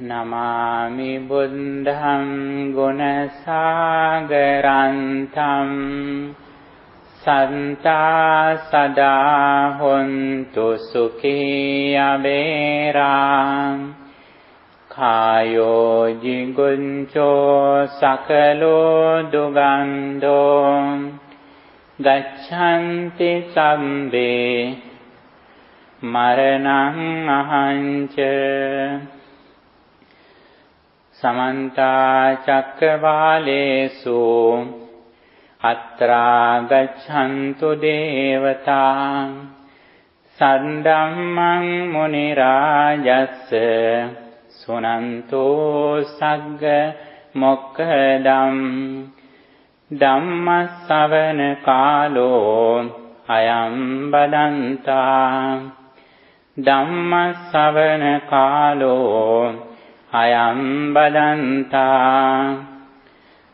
Namami Buddham Gunasagarantam Santa Sada Hontu Sukhiya Veram Kayo Jiguncho Sakalo Dugando Gachanti Sambe Maranam Ahancha Samanta Cakkavalesu Atra Gacchantu Devata Saddhammang Munirajassa Sunanto Sagga Mokkadam Dhammasavana Kalo Ayam Badanta Dhammasavana Kalo Ayam Badanta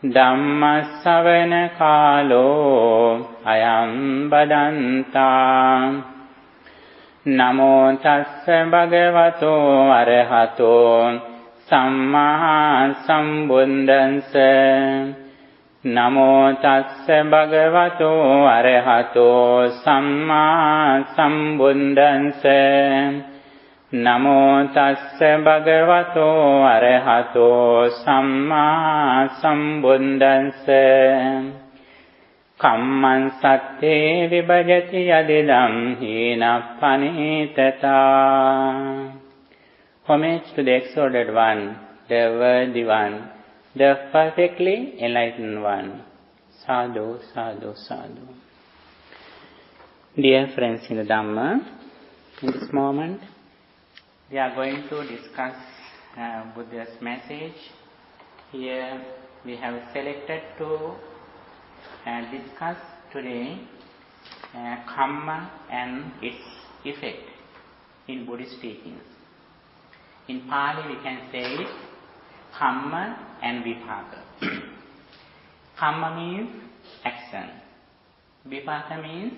Dhammasavana Kalo Ayam Badanta Namo Tassa Bhagavato Arahato Samma Sambuddhassa Namo Tassa Bhagavato Arahato Samma Sambuddhassa Namo Tassa Bhagavato Arahato Samma Sambuddhassa Kamman Satte Vibhajati Adidam Hina Panitata. Homage to the exalted one, the worthy one, the perfectly enlightened one. Sadhu, sadhu, sadhu. Dear friends in the Dhamma, in this moment, we are going to discuss Buddha's message. Here we have selected to discuss today Kamma and its effect in Buddhist teachings. In Pali we can say it Kamma and Vipaka. Kamma means action. Vipaka means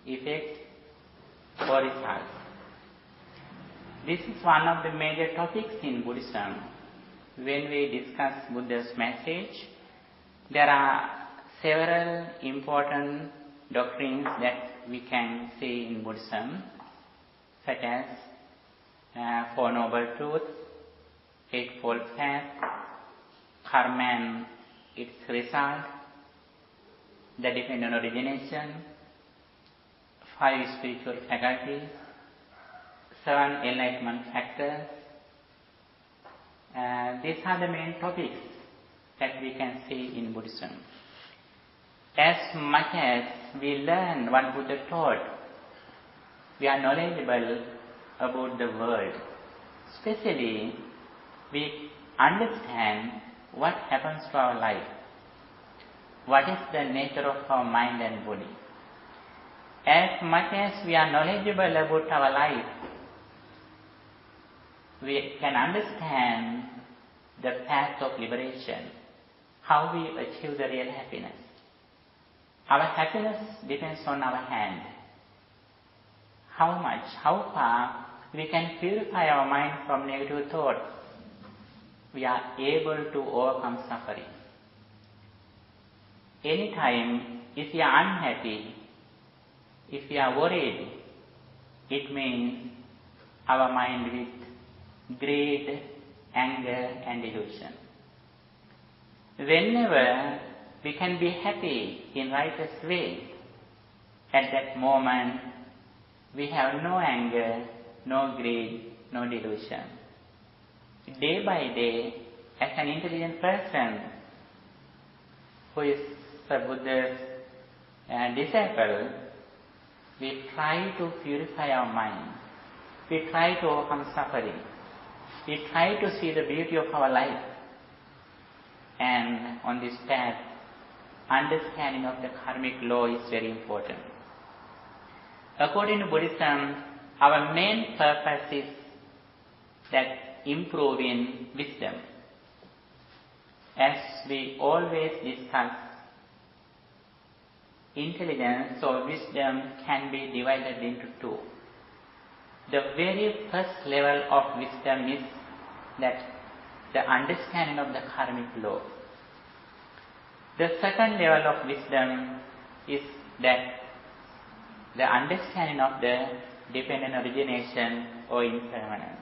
effect or result. This is one of the major topics in Buddhism. When we discuss Buddha's message, there are several important doctrines that we can see in Buddhism, such as Four Noble Truths, Eightfold Path, Karma and its result, the dependent origination, five spiritual faculties, seven enlightenment factors. These are the main topics that we can see in Buddhism. As much as we learn what Buddha taught, we are knowledgeable about the world. Especially, we understand what happens to our life. What is the nature of our mind and body. As much as we are knowledgeable about our life, we can understand the path of liberation, how we achieve the real happiness. Our happiness depends on our hand. How much, how far we can purify our mind from negative thoughts, we are able to overcome suffering. Anytime, if we are unhappy, if we are worried, it means our mind with greed, anger and delusion. Whenever we can be happy in righteous way, at that moment we have no anger, no greed, no delusion. Day by day, as an intelligent person who is the Buddha's disciple, we try to purify our mind. We try to overcome suffering. We try to see the beauty of our life. And on this path, understanding of the karmic law is very important. According to Buddhism, our main purpose is that improve in wisdom. As we always discuss, intelligence or wisdom can be divided into two. The very first level of wisdom is that the understanding of the karmic law. The second level of wisdom is that the understanding of the dependent origination or impermanence.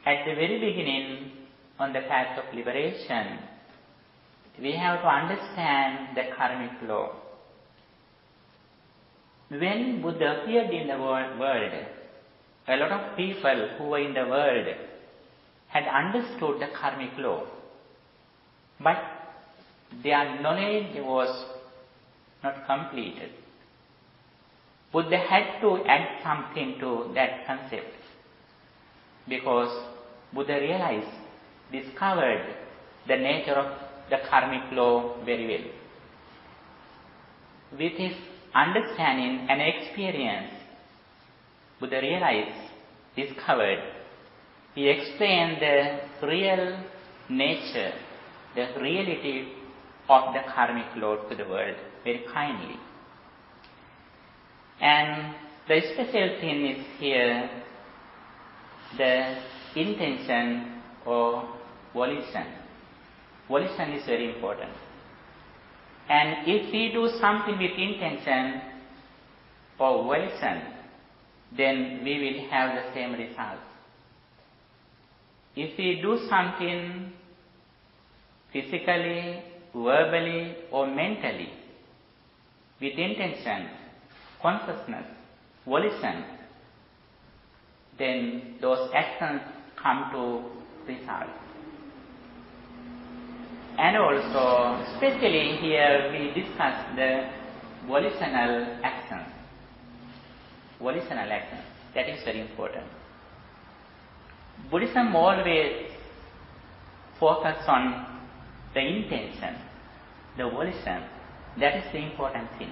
At the very beginning, on the path of liberation, we have to understand the karmic law. When Buddha appeared in the world, a lot of people who were in the world had understood the karmic law, but their knowledge was not completed. Buddha had to add something to that concept, because Buddha discovered the nature of the karmic law very well. With his understanding and experience, Buddha discovered, he explained the real nature, the reality of the karmic law to the world very kindly. And the special thing is here, the intention or volition. Volition is very important. And if we do something with intention or volition, then we will have the same result. If we do something physically, verbally or mentally with intention, consciousness, volition, then those actions come to result. And also, especially here we discuss the volitional actions. Volitional actions, that is very important. Buddhism always focus on the intention, the volition. That is the important thing.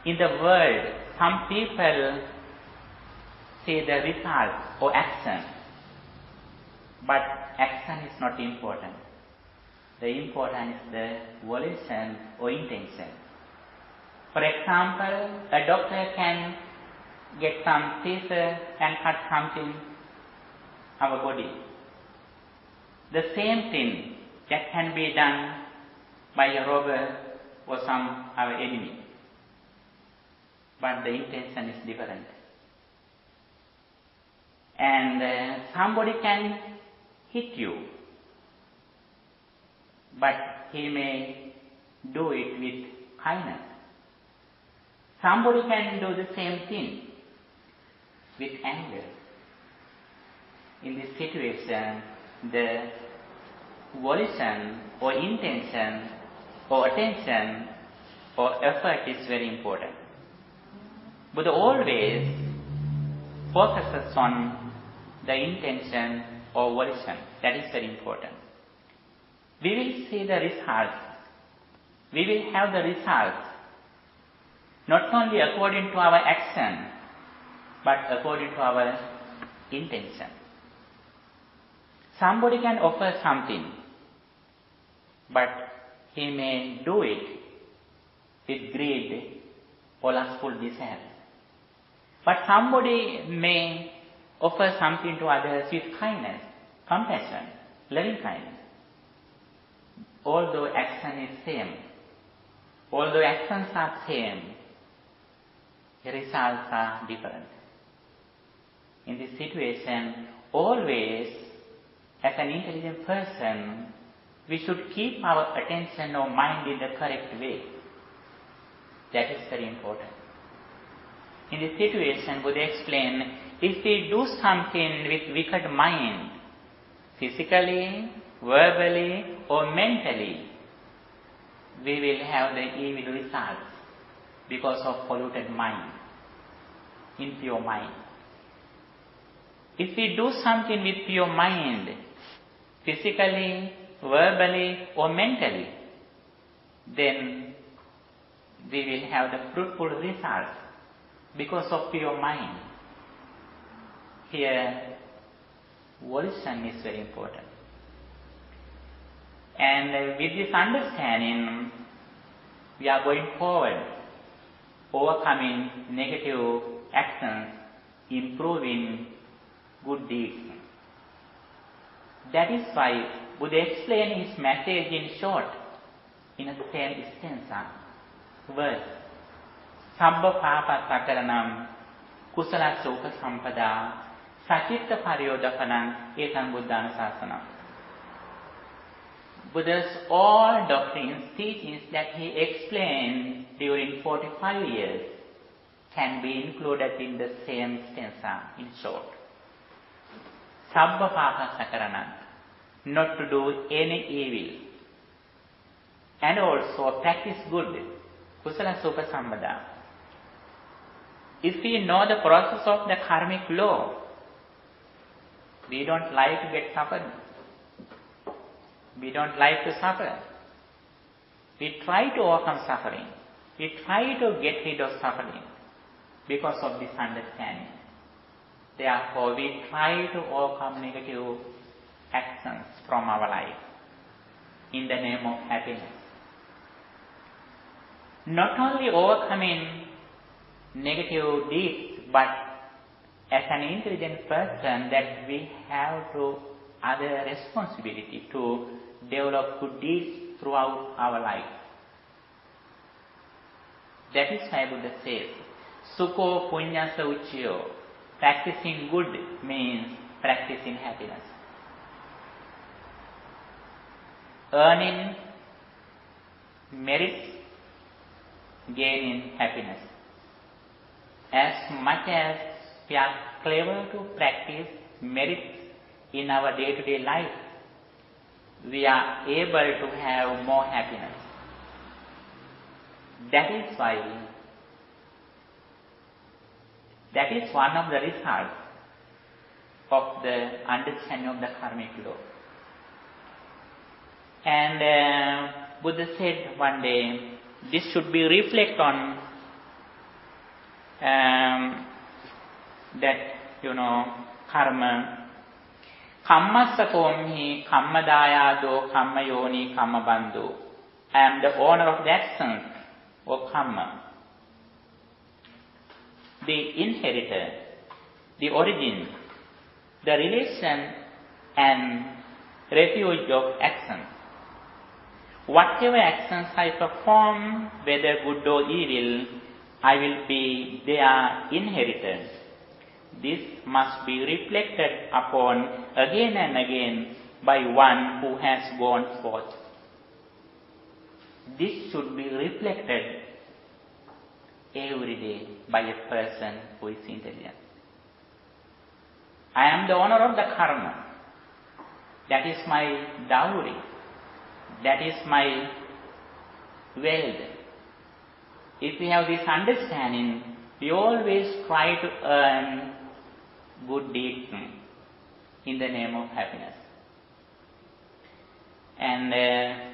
In the world, some people see the result or action, but action is not important. The important is the volition or intention. For example, a doctor can get some scissors and cut something our body. The same thing that can be done by a robber or some our enemy, but the intention is different. And somebody can hit you, but he may do it with kindness. Somebody can do the same thing with anger. In this situation, the volition or intention or attention or effort is very important. Buddha always focuses on the intention or volition. That is very important. We will see the results. We will have the results not only according to our action, but according to our intention. Somebody can offer something, but he may do it with greed or lustful desire. But somebody may offer something to others with kindness, compassion, loving kindness. Although action is same, although actions are same, the results are different. In this situation, always, as an intelligent person, we should keep our attention or mind in the correct way. That is very important. In this situation, Buddha explained, if we do something with wicked mind, physically, verbally or mentally, we will have the evil results because of polluted mind, impure mind. If we do something with pure mind, physically, verbally or mentally, then we will have the fruitful results because of pure mind. Here, volition is very important. And with this understanding, we are going forward, overcoming negative actions, improving good deeds. That is why Buddha explained his message in short, in the same stanza, verse. Sabba papa sakaranam kusala soka sampada sachitta paryodapanam etam buddhana sasanam. Buddha's all doctrines, teachings that he explained during 45 years can be included in the same stanza in short. Sabba papa sakaranam, not to do any evil, and also practice good, kusala sukha sambada. If we know the process of the karmic law, we don't like to get suffered. We don't like to suffer. We try to overcome suffering. We try to get rid of suffering because of this understanding. Therefore, we try to overcome negative actions from our life in the name of happiness. Not only overcoming negative deeds, but as an intelligent person that we have to other responsibility to develop good deeds throughout our life. That is why Buddha says, Sukho punyasa uchyo. Practicing good means practicing happiness. Earning merits, gaining happiness. As much as we are clever to practice merits in our day-to-day life, we are able to have more happiness. That is why, that is one of the results of the understanding of the karmic law. And Buddha said one day, this should be reflect on that, karma. Kammasakomhi kammadayado kammayoni kammabandhu. I am the owner of the actions of karma. The inheritor, the origin, the relation and refuge of actions. Whatever actions I perform, whether good or evil, I will be their inheritor. This must be reflected upon again and again by one who has gone forth. This should be reflected every day by a person who is intelligent. I am the owner of the karma. That is my dowry. That is my wealth. If we have this understanding, we always try to earn good deeds in the name of happiness. And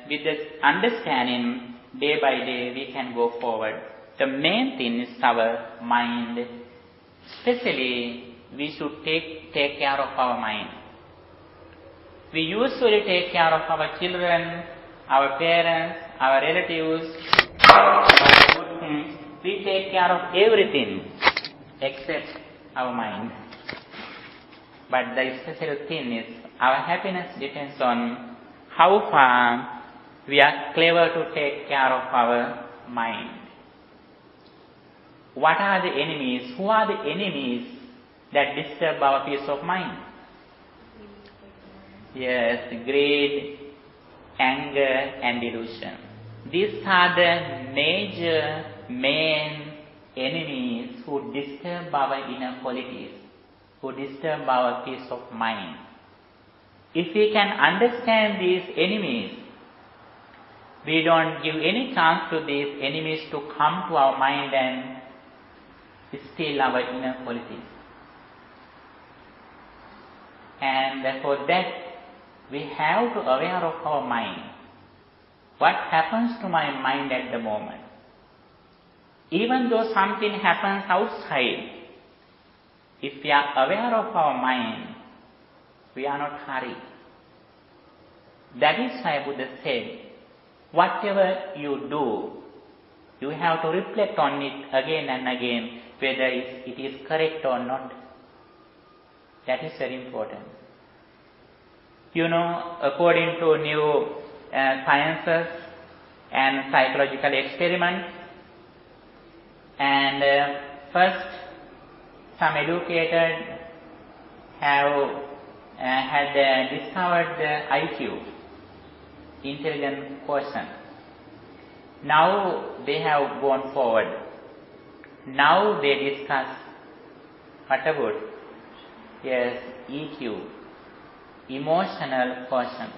with this understanding, day by day, we can go forward. The main thing is our mind. Especially, we should take care of our mind. We usually take care of our children, our parents, our relatives, we take care of everything except our mind. But the special thing is, our happiness depends on how far we are clever to take care of our mind. What are the enemies? Who are the enemies that disturb our peace of mind? Yes, greed, anger and delusion. These are the major, main enemies who disturb our inner qualities, who disturb our peace of mind. If we can understand these enemies, we don't give any chance to these enemies to come to our mind and steal our inner qualities. And for that, we have to aware of our mind. What happens to my mind at the moment? Even though something happens outside, if we are aware of our mind, we are not hurried. That is why Buddha said, whatever you do, you have to reflect on it again and again, whether it is correct or not. That is very important. According to new sciences and psychological experiments, and first some educated have had discovered the IQ, intelligent quotient. Now they have gone forward. Now they discuss what about EQ, emotional quotient.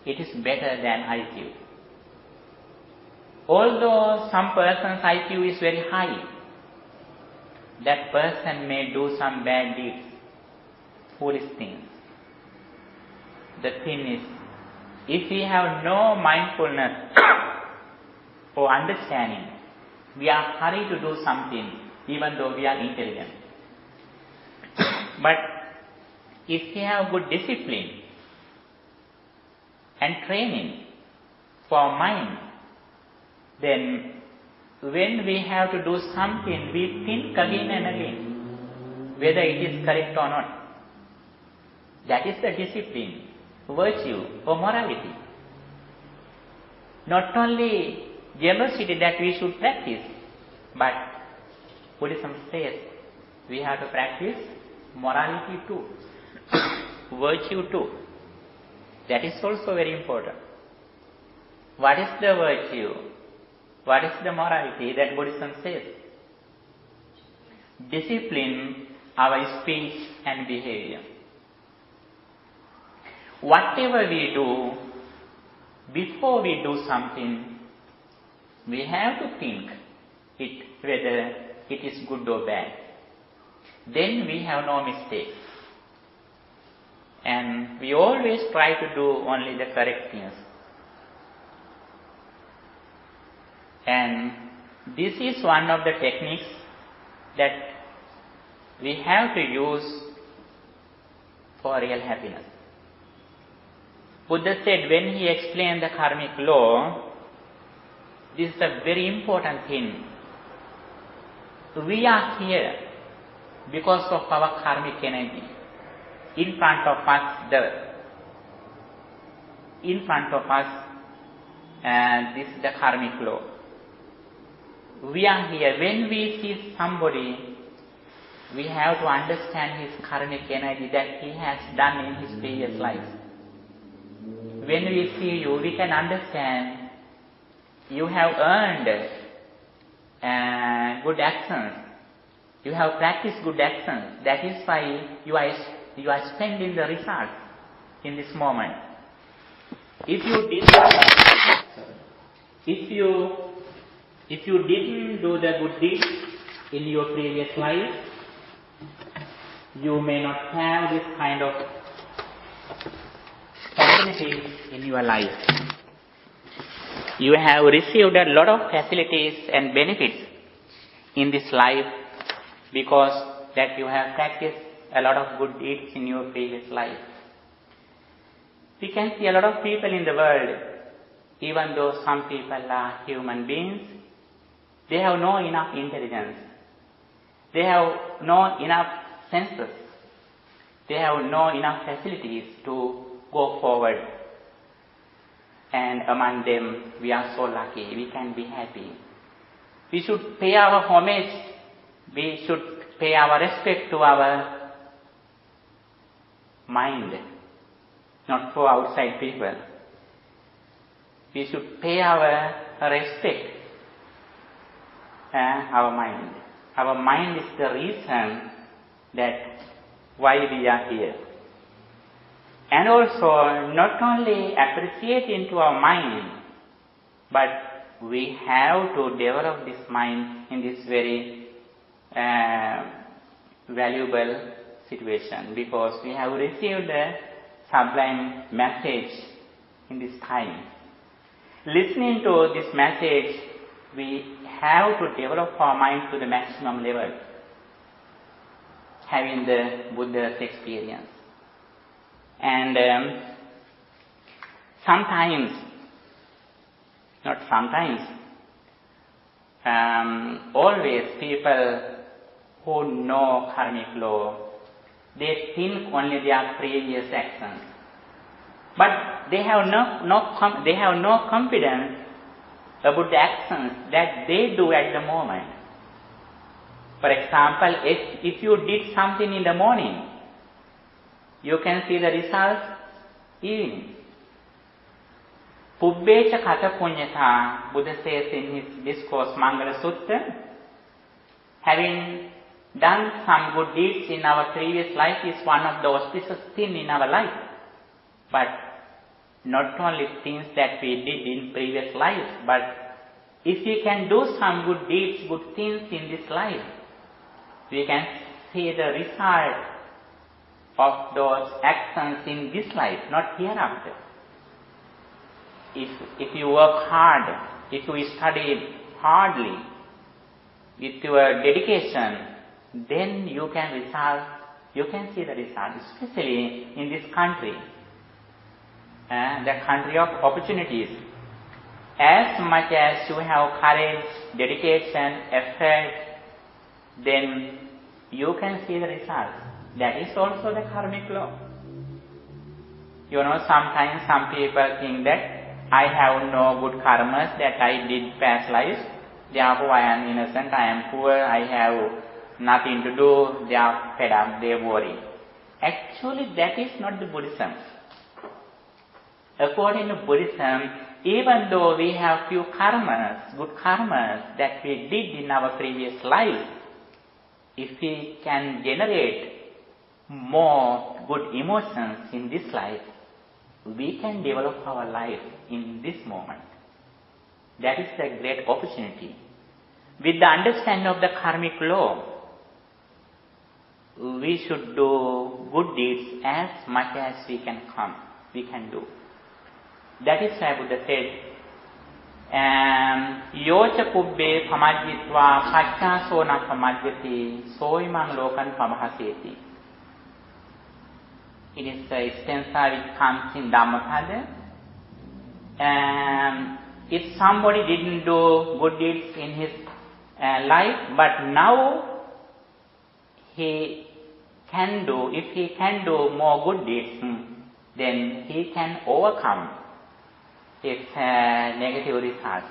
It is better than IQ. Although some person's IQ is very high, that person may do some bad deeds, foolish things. The thing is, if we have no mindfulness or understanding, we are hurried to do something even though we are intelligent. But if we have good discipline and training for our mind, then when we have to do something, we think again and again whether it is correct or not. That is the discipline, virtue or morality. Not only generosity that we should practice, but Buddhism says we have to practice morality too, virtue too. That is also very important. What is the virtue? What is the morality that Buddhism says? Discipline our speech and behavior. Whatever we do, before we do something, we have to think whether it is good or bad. Then we have no mistake. And we always try to do only the correct things. And this is one of the techniques that we have to use for real happiness. Buddha said when he explained the karmic law, this is a very important thing. We are here because of our karmic energy. In front of us, this is the karmic law. We are here. When we see somebody, we have to understand his karmic energy that he has done in his previous lives. When we see you, we can understand you have earned good actions. You have practiced good actions. That is why you are spending the results in this moment. If you didn't do the good deeds in your previous life, you may not have this kind of facilities in your life. You have received a lot of facilities and benefits in this life because that you have practiced a lot of good deeds in your previous life. We can see a lot of people in the world, even though some people are human beings, they have no enough intelligence. They have no enough senses. They have no enough facilities to go forward. And among them, we are so lucky. We can be happy. We should pay our homage. We should pay our respect to our mind, not for outside people. We should pay our respect our mind. Our mind is the reason that why we are here. And also, not only appreciate into our mind, but we have to develop this mind in this very valuable situation, because we have received a sublime message in this time. Listening to this message, we have to develop our mind to the maximum level, having the Buddha's experience. And always people who know karmic law, they think only their previous actions. But they have no confidence about the actions that they do at the moment. For example, if you did something in the morning, you can see the results evening. Pubbecha kata punyata, Buddha says in his discourse Mangala Sutta, having done some good deeds in our previous life is one of the auspicious things in our life. But not only things that we did in previous lives, but if we can do some good deeds, good things in this life, we can see the result of those actions in this life, not hereafter. If you work hard, if you study hardly, with your dedication, then you can see the result, especially in this country, the country of opportunities. As much as you have courage, dedication, effort, then you can see the result. That is also the karmic law. You know, sometimes some people think that I have no good karmas that I did past lives, therefore I am innocent, I am poor, I have nothing to do, they are fed up, they worry. Actually, that is not the Buddhism. According to Buddhism, even though we have few karmas, good karmas that we did in our previous life, if we can generate more good emotions in this life, we can develop our life in this moment. That is a great opportunity. With the understanding of the karmic law, we should do good deeds as much as we can do. That is why Buddha said, Yocha kubbe pamajjitva pachchasona pamajjati soimang lokan pamahaseti. It is a stanza which comes in Dhammagaru. If somebody didn't do good deeds in his life, but now if he can do more good deeds, then he can overcome his negative results.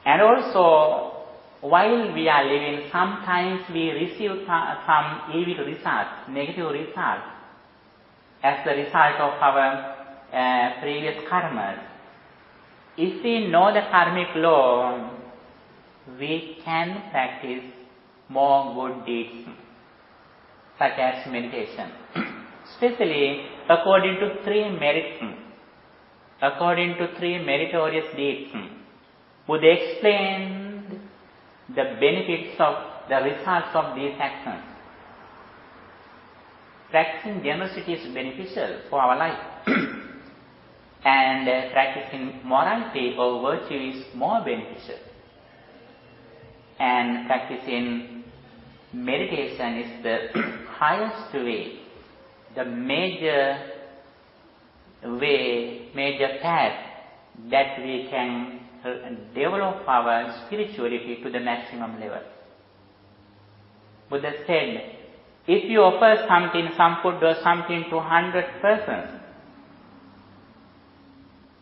And also, while we are living, sometimes we receive some evil results, negative results, as the result of our previous karmas. If we know the karmic law, we can practice more good deeds, such as meditation. Especially according to three meritorious deeds. Buddha explained the benefits of the results of these actions. Practicing generosity is beneficial for our life. And practicing morality or virtue is more beneficial. And practicing meditation is the highest way, the major path that we can develop our spirituality to the maximum level. Buddha said, if you offer something, some food or something to 100 persons,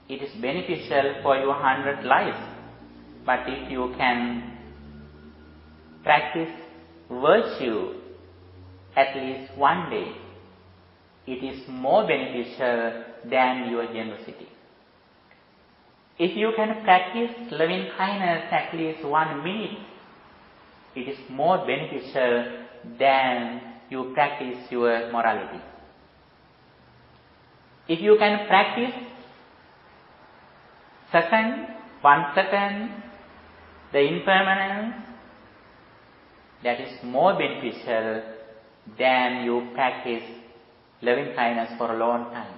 it is beneficial for your 100 lives. But if you can practice virtue at least one day, it is more beneficial than your generosity. If you can practice loving kindness at least 1 minute, it is more beneficial than you practice your morality. If you can practice 1 second, the impermanence, that is more beneficial than you practice loving kindness for a long time.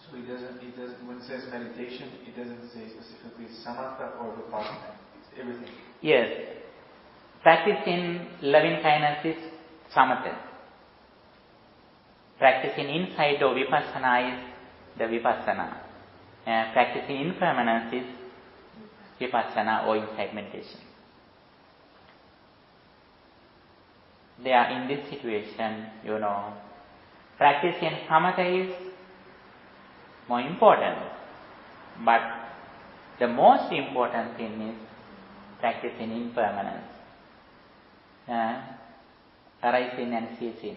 So it doesn't, when it says meditation, it doesn't say specifically samatha or vipaka. It's everything. Yes. Practicing loving kindness is samatha. Practicing insight or vipassana is the vipassana. Practicing impermanence is vipassana or insight meditation. they are in this situation, practicing samatha is more important. But the most important thing is practicing impermanence, arising and ceasing.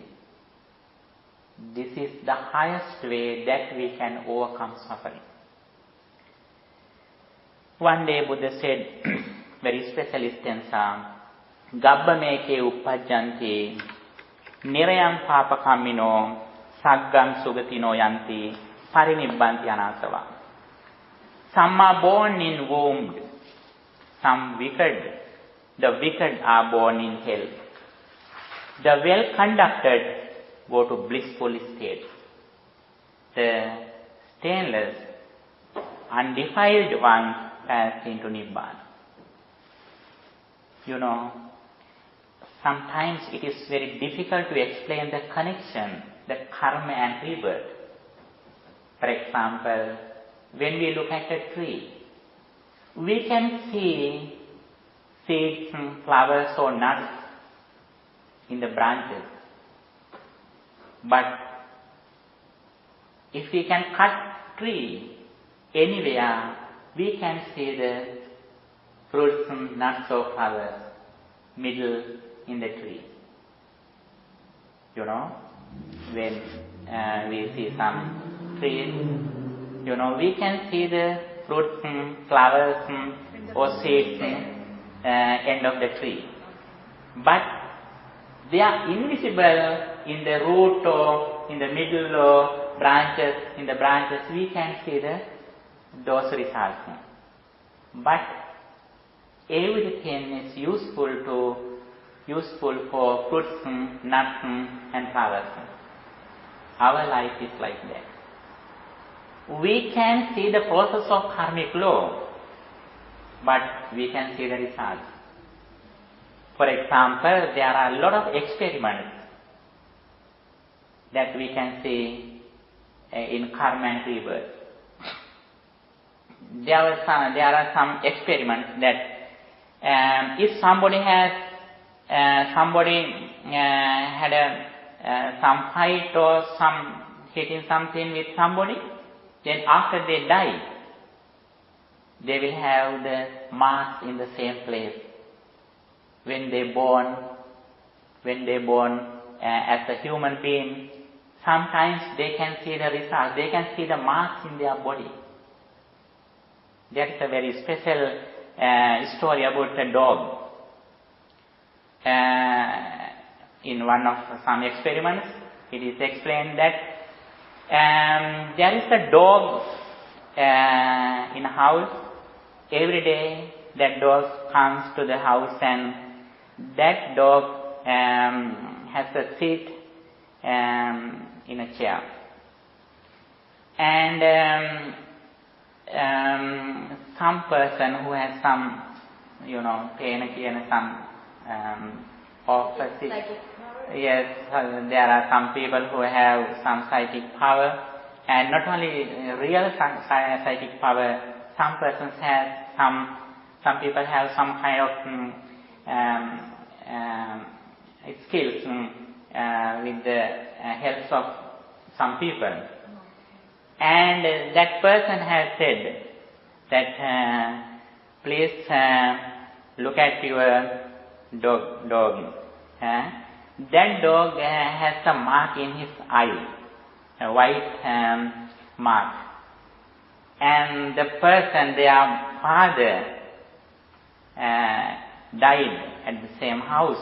This is the highest way that we can overcome suffering. One day Buddha said, very special stanza, Gabbameke uppajjanti, nirayam papakamino, saggam sugatino yanti, parinibbanti anasava. Some are born in womb, some wicked. The wicked are born in hell. The well-conducted go to blissful states. The stainless, undefiled ones pass into Nibbana. Sometimes it is very difficult to explain the connection, the karma and rebirth. For example, when we look at a tree, we can see seeds, flowers or nuts in the branches. But if we can cut tree anywhere, we can see the fruits, nuts or flowers middle in the tree. When we see some trees, we can see the fruits, flowers or seeds end of the tree. But they are invisible in the root or in the middle or branches. In the branches we can see those results. But everything is useful for fruits, nuts and flowers. Our life is like that. We can see the process of karmic law, but we can see the results. For example, there are a lot of experiments that we can see in karma and rebirth. There are some experiments that if somebody had some fight or some hitting something with somebody, then after they die, they will have the marks in the same place. When they born as a human being, sometimes they can see the results. They can see the marks in their body. There is a very special story about a dog. In one of some experiments, it is explained that there is a dog in a house. Every day that dog comes to the house and that dog has a seat in a chair. And some person who has some, pain and some opposite. Yes, there are some people who have some psychic power, and not only real psychic power. Some persons have some people have some kind of skills with the help of some people. And that person has said that please look at your dog. That dog has a mark in his eye, a white mark. And the person, their father, died at the same house.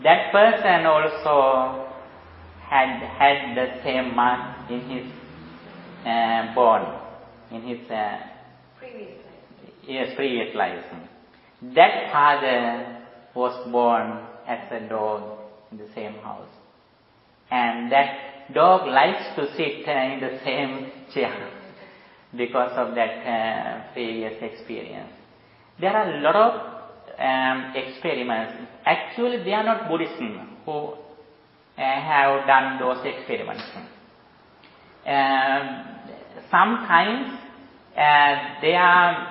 That person also had the same mark in his in his previous life. That father was born as a dog in the same house, and that dog likes to sit in the same chair because of that previous experience. There are a lot of experiments. Actually, they are not Buddhists who have done those experiments. Sometimes their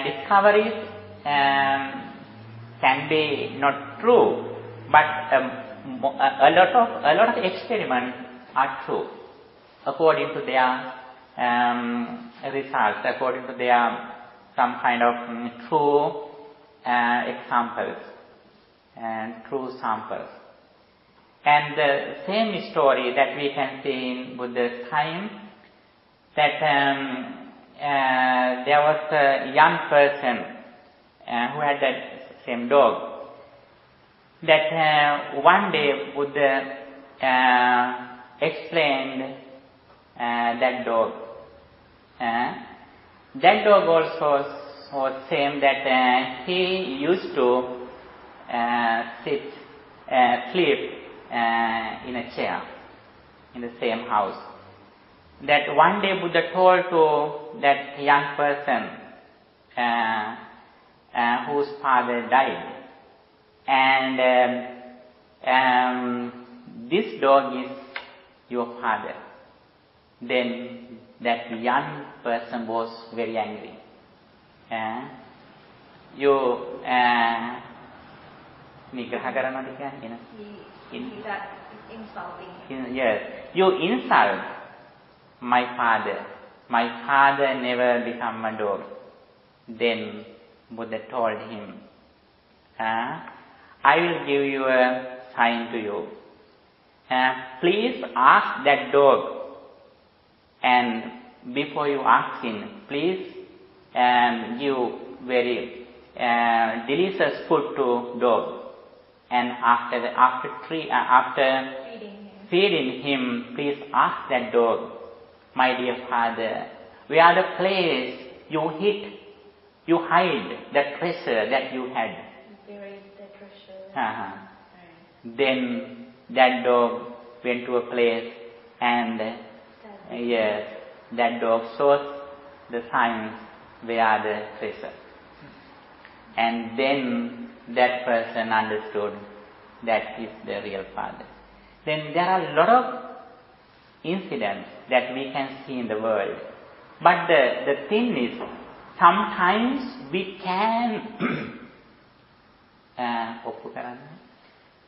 discoveries can be not true, but a lot of experiments are true according to their results, according to their some kind of true examples and true samples. And the same story that we can see in Buddha's time, that there was a young person who had that same dog. That one day Buddha explained that dog. That dog also was same that he used to sleep in a chair in the same house. That one day Buddha told to that young person whose father died, and this dog is your father. Then that young person was very angry. Insulting. Yes, you insult my father. My father never become a dog. Then Buddha told him, I will give you a sign to you. Please ask that dog, and before you ask him, please give very delicious food to dog. And after feeding him, please ask that dog, my dear father, where the place you hide that treasure that you had. Buried the treasure. Then that dog went to a place, and yes, that dog shows the signs where the treasure. And then that person understood that is the real father. Then there are a lot of incidents that we can see in the world. But the thing is, sometimes we can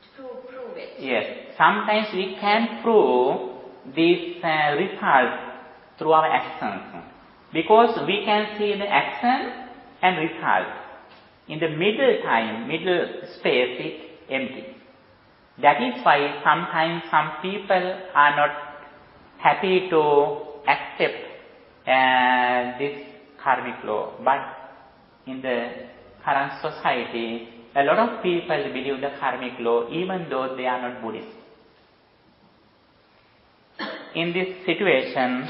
prove it. Yes, sometimes we can prove these results through our actions. Because we can see the action and result. In the middle space is empty. That is why sometimes some people are not happy to accept this karmic law. But in the current society, a lot of people believe the karmic law even though they are not Buddhist. In this situation,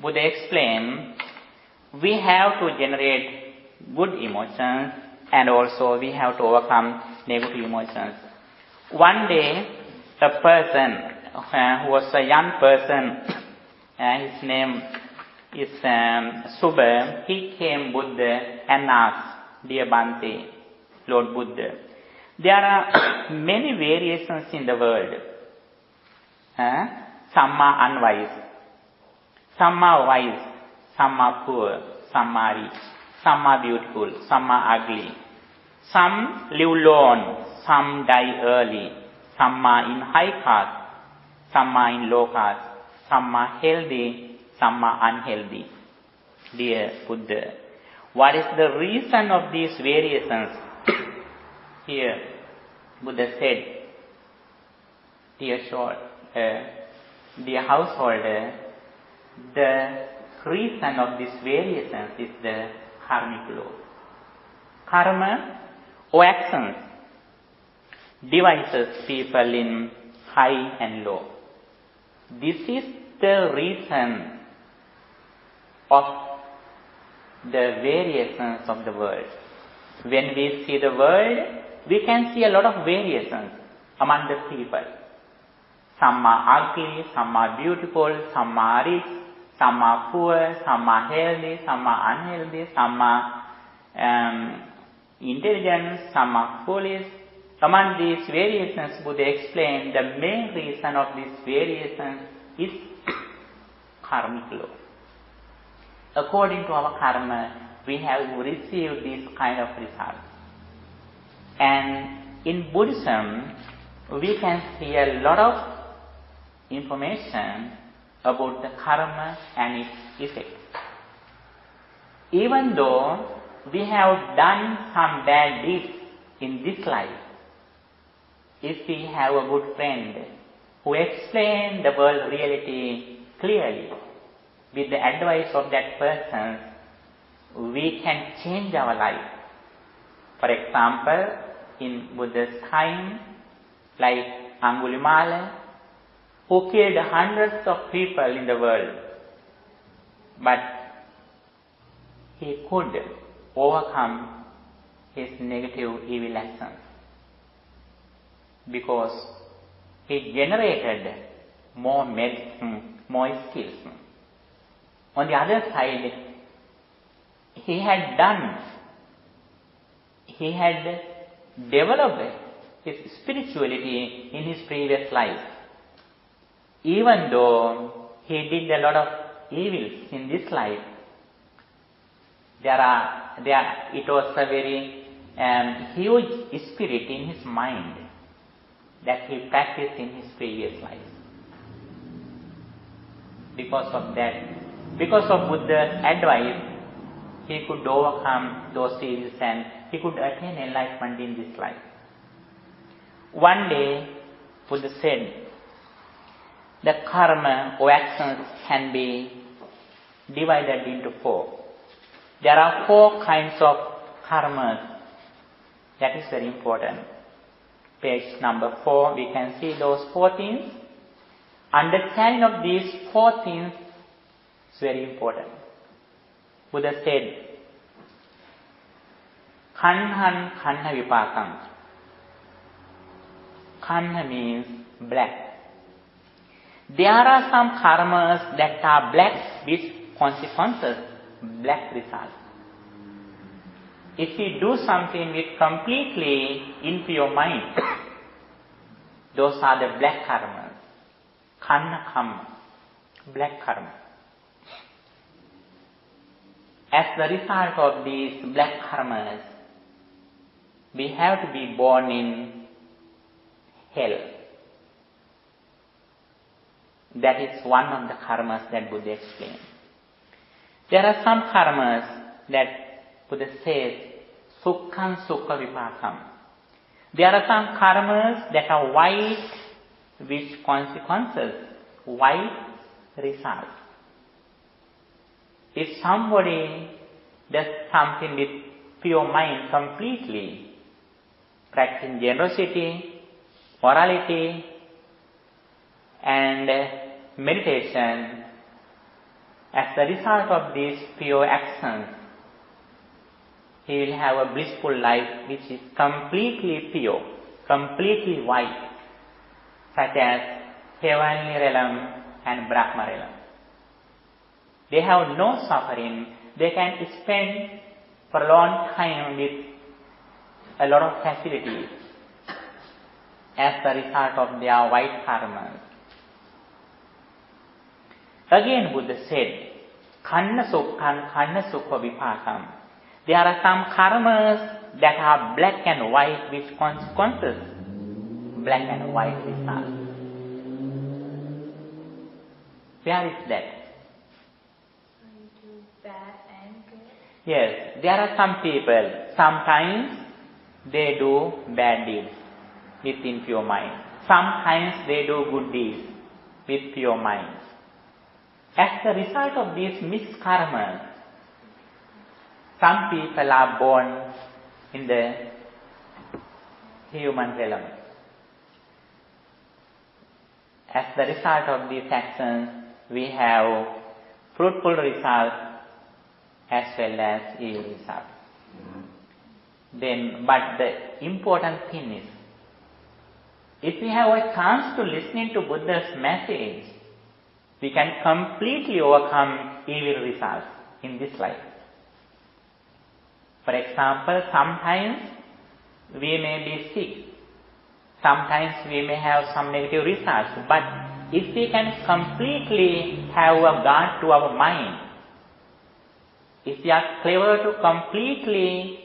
Buddha explained, we have to generate good emotions, and also we have to overcome negative emotions. One day, a person who was a young person, his name is Subha, he came Buddha and asked, Dear Bhante, Lord Buddha, there are many variations in the world. Some are unwise, some are wise, some are poor, some are rich. Some are beautiful, some are ugly. Some live long, some die early. Some are in high caste, some are in low caste. Some are healthy, some are unhealthy. Dear Buddha, what is the reason of these variations? Here, Buddha said, dear householder, the reason of these variations is the karmic law. Karma or actions divides people in high and low. This is the reason of the variations of the world. When we see the world, we can see a lot of variations among the people. Some are ugly, some are beautiful, some are rich, some are poor, some are healthy, some are unhealthy, some are intelligent, some are foolish. Among these variations, Buddha explained the main reason of these variations is karmic law. According to our karma, we have received this kind of results. And in Buddhism, we can see a lot of information about the karma and its effects. Even though we have done some bad deeds in this life, if we have a good friend who explains the world reality clearly, with the advice of that person, we can change our life. For example, in Buddha's time, like Angulimala, who killed hundreds of people in the world, but he could overcome his negative evil actions because he generated more medicine, more skills. On the other side, he had developed his spirituality in his previous life. Even though he did a lot of evils in this life, it was a very huge spirit in his mind that he practiced in his previous life. Because of that, because of Buddha's advice, he could overcome those evils and he could attain enlightenment in this life. One day, Buddha said, the karma or actions can be divided into 4. There are 4 kinds of karmas. That is very important. Page number 4, we can see those 4 things. Understanding of these 4 things is very important. Buddha said, Kanhan Kanha Vipakam. Kanha means black. There are some karmas that are black with consequences, black results. If we do something with completely impure mind, those are the black karmas. Kanha Kamma, black karma. As the result of these black karmas, we have to be born in hell. That is one of the karmas that Buddha explained. There are some karmas that Buddha says, Sukham Sukha Vipakam. There are some karmas that are white with consequences, white results. If somebody does something with pure mind completely, practicing generosity, morality, and meditation, as the result of these pure actions, he will have a blissful life which is completely pure, completely white, such as heavenly realm and Brahma realm. They have no suffering. They can spend for a long time with a lot of facilities as the result of their white karmas. Again, Buddha said, Kanna Sukkhan, Kanna Sukha Vipakam. There are some karmas that are black and white with consequences, black and white results. Where is that? Bad and good. Yes, there are some people, sometimes they do bad deeds with impure mind. Sometimes they do good deeds with pure minds. As the result of these mixed karmas, some people are born in the human realm. As the result of these actions, we have fruitful results as well as evil results. But the important thing is, if we have a chance to listen to Buddha's message, we can completely overcome evil results in this life. For example, sometimes we may be sick, sometimes we may have some negative results, but if we can completely have a guard to our mind, if we are clever to completely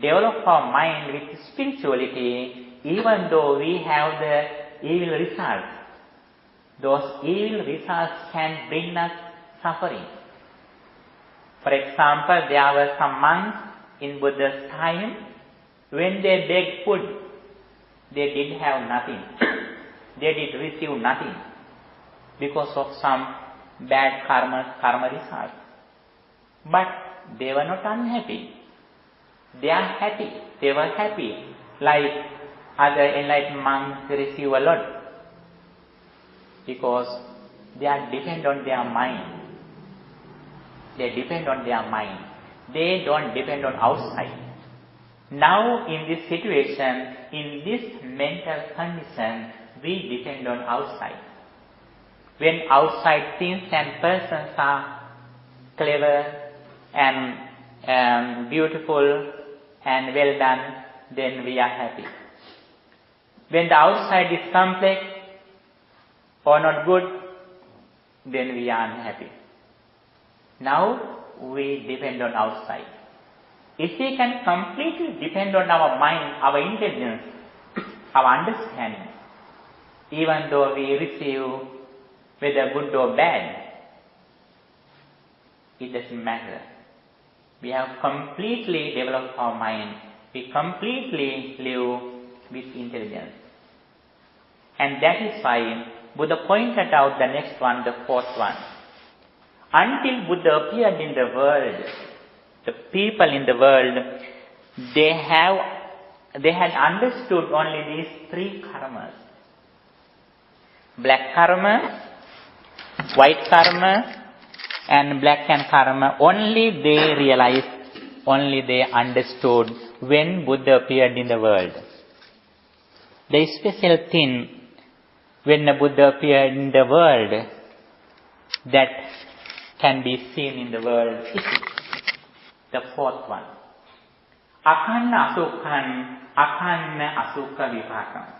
develop our mind with spirituality, even though we have the evil results, those evil results can bring us suffering. For example, there were some monks in Buddha's time, when they begged food, they did have nothing. They did receive nothing because of some bad karma results. But they were not unhappy. They are happy. They were happy. Like other enlightened monks receive a lot. Because they are depend on their mind. They depend on their mind. They don't depend on outside. Now in this situation, in this mental condition, we depend on outside. When outside things and persons are clever and beautiful and well done, then we are happy. When the outside is complex or not good, then we are unhappy. Now we depend on outside. If we can completely depend on our mind, our intelligence, our understanding, even though we receive whether good or bad, it doesn't matter. We have completely developed our mind. We completely live with intelligence. And that is why Buddha pointed out the next one, the fourth one. Until Buddha appeared in the world, the people in the world, they had understood only these three karmas. Black karma, white karma, and black and karma. Only they realized, only they understood when Buddha appeared in the world. The special thing when the Buddha appeared in the world that can be seen in the world is the fourth one. Akanna asukhan, akanna asukha vipaka.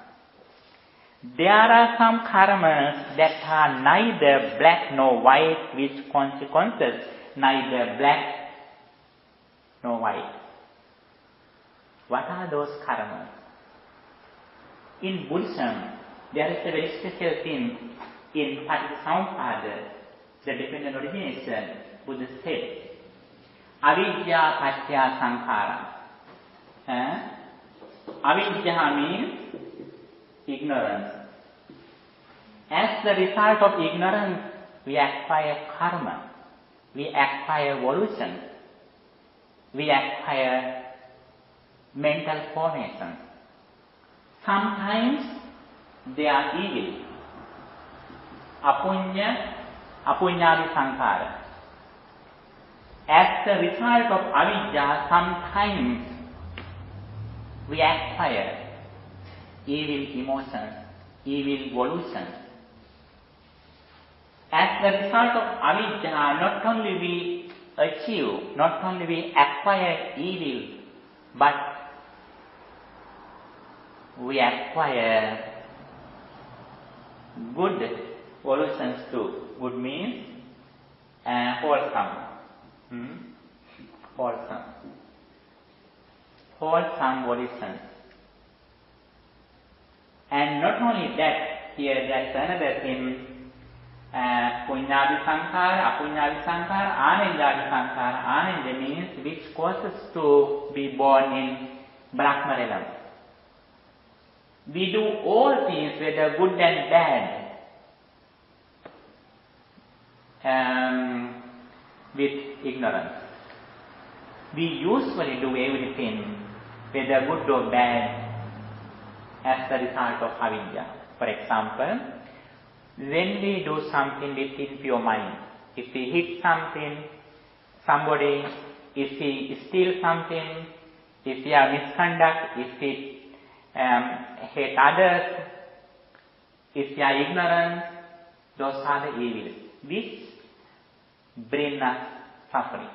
There are some karmas that are neither black nor white, with consequences neither black nor white. What are those karmas? In Buddhism, there is a very special thing in Patisampada, the dependent origination. Buddha said, Avidya Patya Sankhara. Avidya means ignorance. As the result of ignorance, we acquire karma, we acquire evolution, we acquire mental formation. Sometimes they are evil. Apunya sankhara. As the result of avidya, sometimes we acquire evil emotions, evil evolution. As the result of avidya, not only we achieve, not only we acquire evil, but we acquire good evolutions too. Good means wholesome. Wholesome evolutions. And not only that, here there is another thing. Punyavi sankhara, apunyavi sankhara, anendavi sankhara. Anenda means which causes to be born in Brahma realm. We do all things, whether good and bad, with ignorance. We usually do everything, whether good or bad, as the result of avidya. For example, when we do something with impure mind, if we hit somebody, if we steal something, if we are misconduct, if we hate others, if we are ignorant, those are the evils which bring us suffering.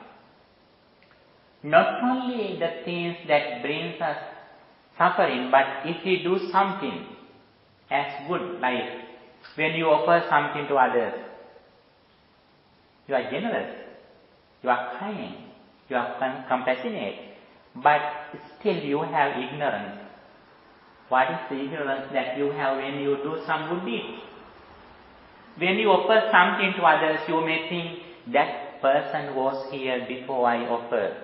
Not only the things that brings us suffering, but if we do something as good, like when you offer something to others, you are generous, you are kind, you are compassionate, but still you have ignorance. What is the ignorance that you have when you do some good deed? When you offer something to others, you may think that person was here before I offered.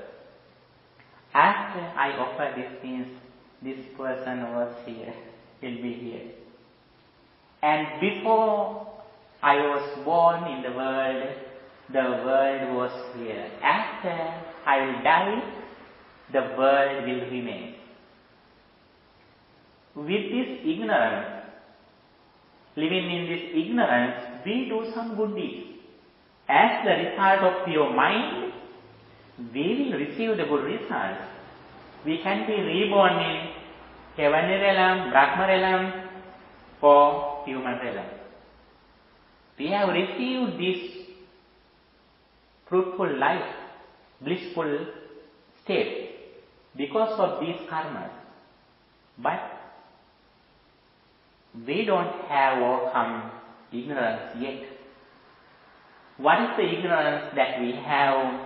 After I offer these things, this person was here, will be here. And before I was born in the world was here. After I will die, the world will remain. With this ignorance, living in this ignorance, we do some good deeds. As the result of your mind, we will receive the good results. We can be reborn in heavenly realm, Brahma realm, or human realm. We have received this fruitful life, blissful state because of these karmas. But we don't have overcome ignorance yet. What is the ignorance that we have?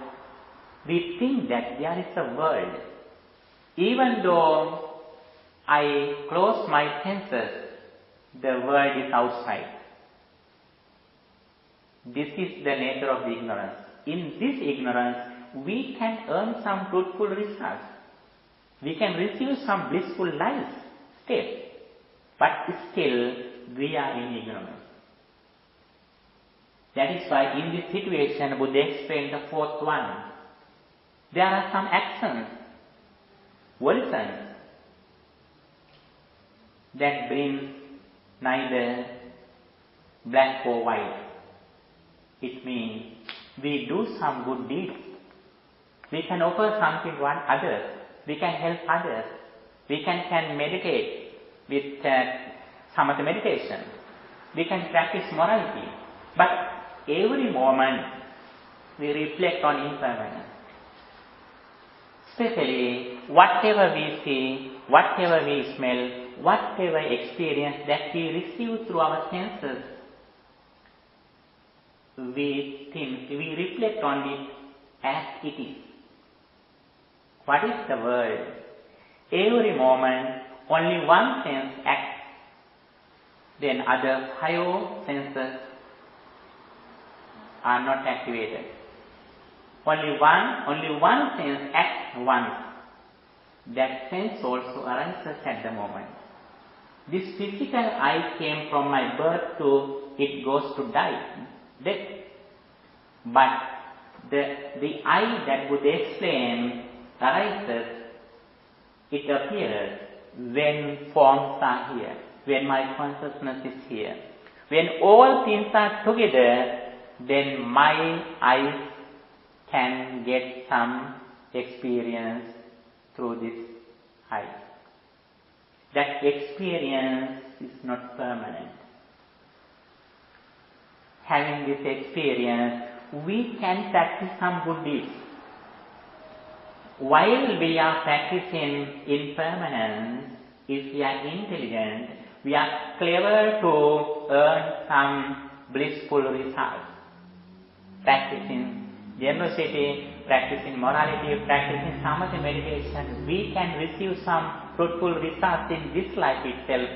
We think that there is a world. Even though I close my senses, the world is outside. This is the nature of the ignorance. In this ignorance, we can earn some fruitful results. We can receive some blissful life state. But still, we are in ignorance. That is why in this situation, Buddha explained the fourth one. There are some actions, volitions, that bring neither black or white. It means we do some good deeds. We can offer something to others. We can help others. We can meditate with samatha meditation. We can practice morality. But every moment we reflect on impermanence. Especially whatever we see, whatever we smell, whatever experience that we receive through our senses, we think, we reflect on it as it is. What is the world? Every moment only one sense acts, then other 5 senses are not activated. Only one sense acts once. That sense also arises at the moment. This physical eye came from my birth to it goes to death. But the eye that Buddha explained arises, it appears when forms are here, when my consciousness is here. When all things are together, then my eyes can get some experience through this eye. That experience is not permanent. Having this experience, we can practice some good deeds. While we are practicing impermanence, if we are intelligent, we are clever to earn some blissful results. Practicing generosity, practicing morality, practicing samatha meditation, we can receive some fruitful results in this life itself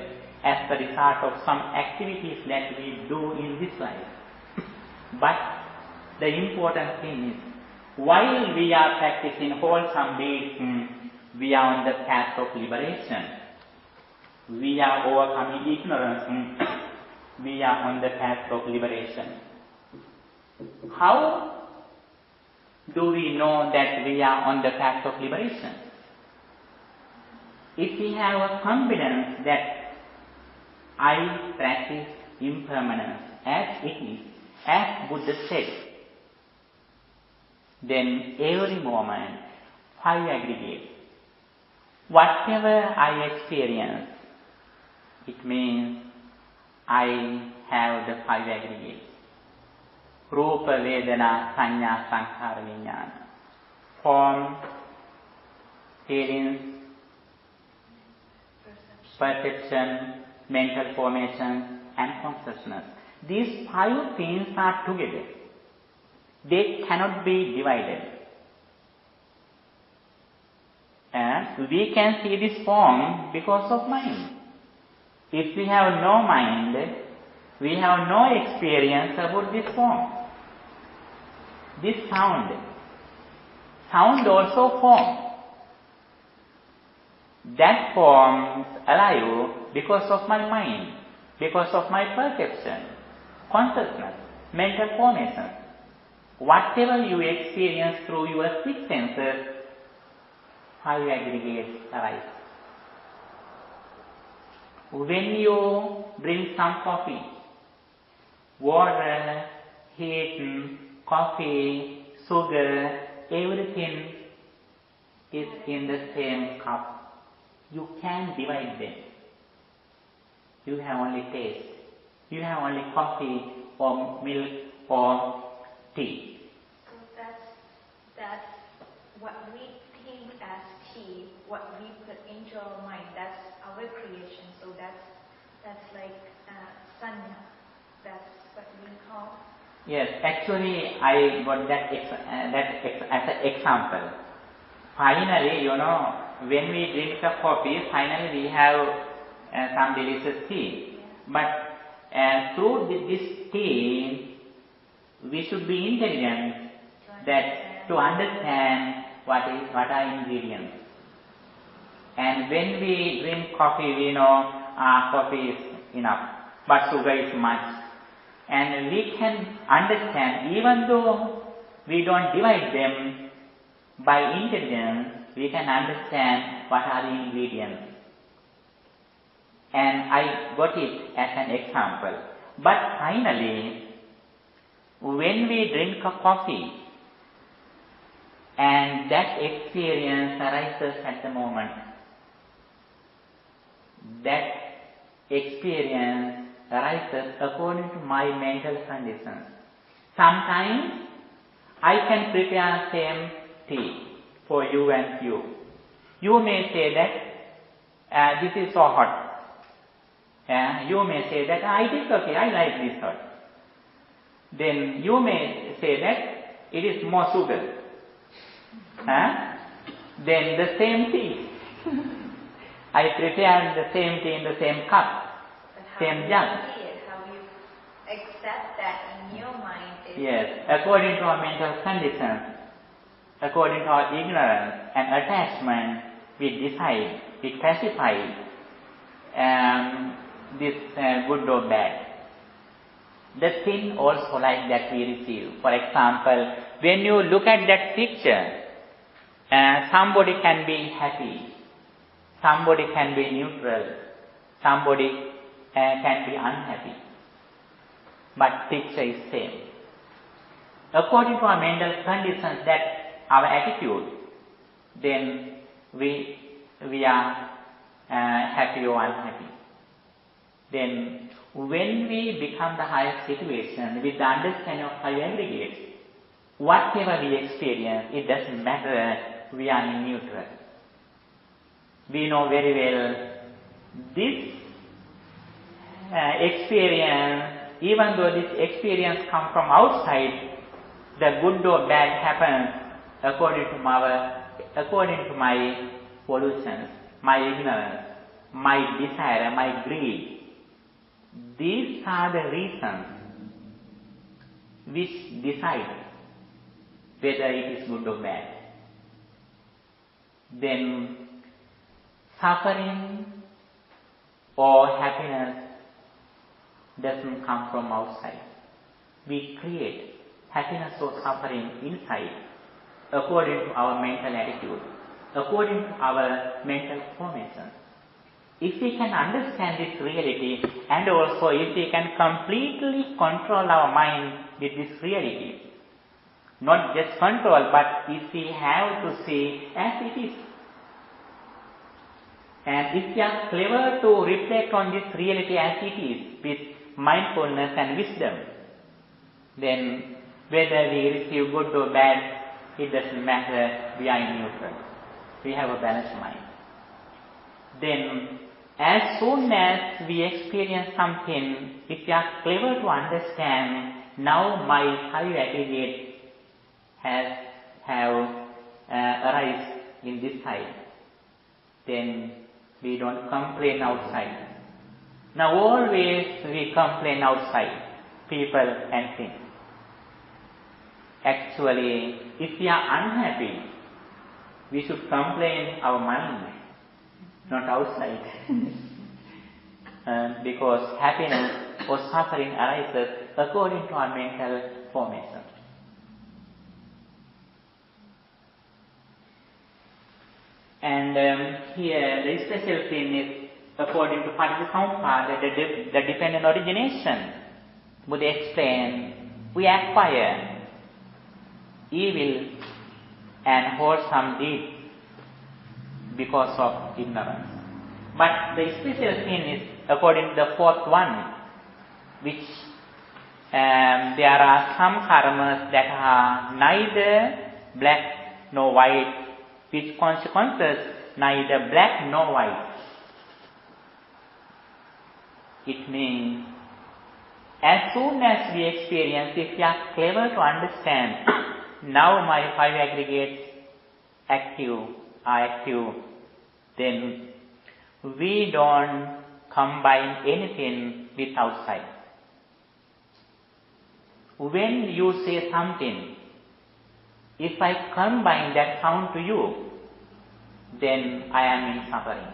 as the result of some activities that we do in this life. But the important thing is, while we are practicing wholesome deeds, we are on the path of liberation. We are overcoming ignorance. We are on the path of liberation. How do we know that we are on the path of liberation? If we have a confidence that I practice impermanence as it is, as Buddha said, then every moment 5 aggregates. Whatever I experience, it means I have the 5 aggregates. Rupa, Vedana, Sanya, Sankhara, Vijnana. Form, feelings, perception, mental formation, and consciousness. These 5 things are together. They cannot be divided. we can see this form because of mind. If we have no mind, we have no experience about this form. This sound also form. That form is alive because of my mind, because of my perception, consciousness, mental formation. Whatever you experience through your six senses, five aggregates arise. When you drink some coffee, water, heat, coffee, sugar, everything is in the same cup. You can't divide them. You have only taste. You have only coffee or milk or tea. So that's what we think as tea, what we put into our mind, that's our creation. So that's like sanya. That's what we call. Yes, actually I got that as an example. Finally, when we drink a coffee, finally we have some delicious tea. But through this tea, we should be intelligent to understand what are ingredients. And when we drink coffee, we know coffee is enough, but sugar is much. And we can understand, even though we don't divide them by intelligence, we can understand what are the ingredients. And I got it as an example. But finally, when we drink a coffee, and that experience arises at the moment, that experience arises according to my mental conditions. Sometimes I can prepare same tea for you and you. You may say that this is so hot. You may say that it is okay, I like this hot. Then you may say that it is more sugar. Then the same tea. I prepare the same tea in the same cup, same jug. How you accept that in your mind is... Yes, according to our mental conditions, according to our ignorance and attachment, we decide, we classify this good or bad. The sin also like that we receive. For example, when you look at that picture, somebody can be happy, somebody can be neutral, somebody can be unhappy. But picture is same. According to our mental conditions, that our attitude, then we are happy or unhappy. Then when we become the highest situation with the understanding of five aggregates, whatever we experience, it doesn't matter, we are in neutral. We know very well this experience, even though this experience comes from outside, the good or bad happens according to my pollutions, my ignorance, my desire, my greed. These are the reasons which decide whether it is good or bad. Then suffering or happiness doesn't come from outside. We create happiness or suffering inside according to our mental attitude, according to our mental formation. If we can understand this reality, and also if we can completely control our mind with this reality, not just control, but if we have to see as it is, and if we are clever to reflect on this reality as it is with mindfulness and wisdom, then whether we receive good or bad, it doesn't matter, we are in neutral. We have a balanced mind. Then as soon as we experience something, if we are clever to understand, now my five aggregates have arise in this side. then we don't complain outside. Now always we complain outside, people and things. Actually, if we are unhappy, we should complain our mind, not outside. Because happiness or suffering arises according to our mental formation. And here the special thing is, according to Paticca, the dependent origination. Buddha explained, we acquire evil and wholesome deeds because of ignorance. But the special thing is, according to the fourth one, which there are some karmas that are neither black nor white, with consequences neither black nor white. It means, as soon as we experience, if we are clever to understand, now my five aggregates are active, then we don't combine anything with outside. When you say something, if I combine that sound to you, then I am in suffering.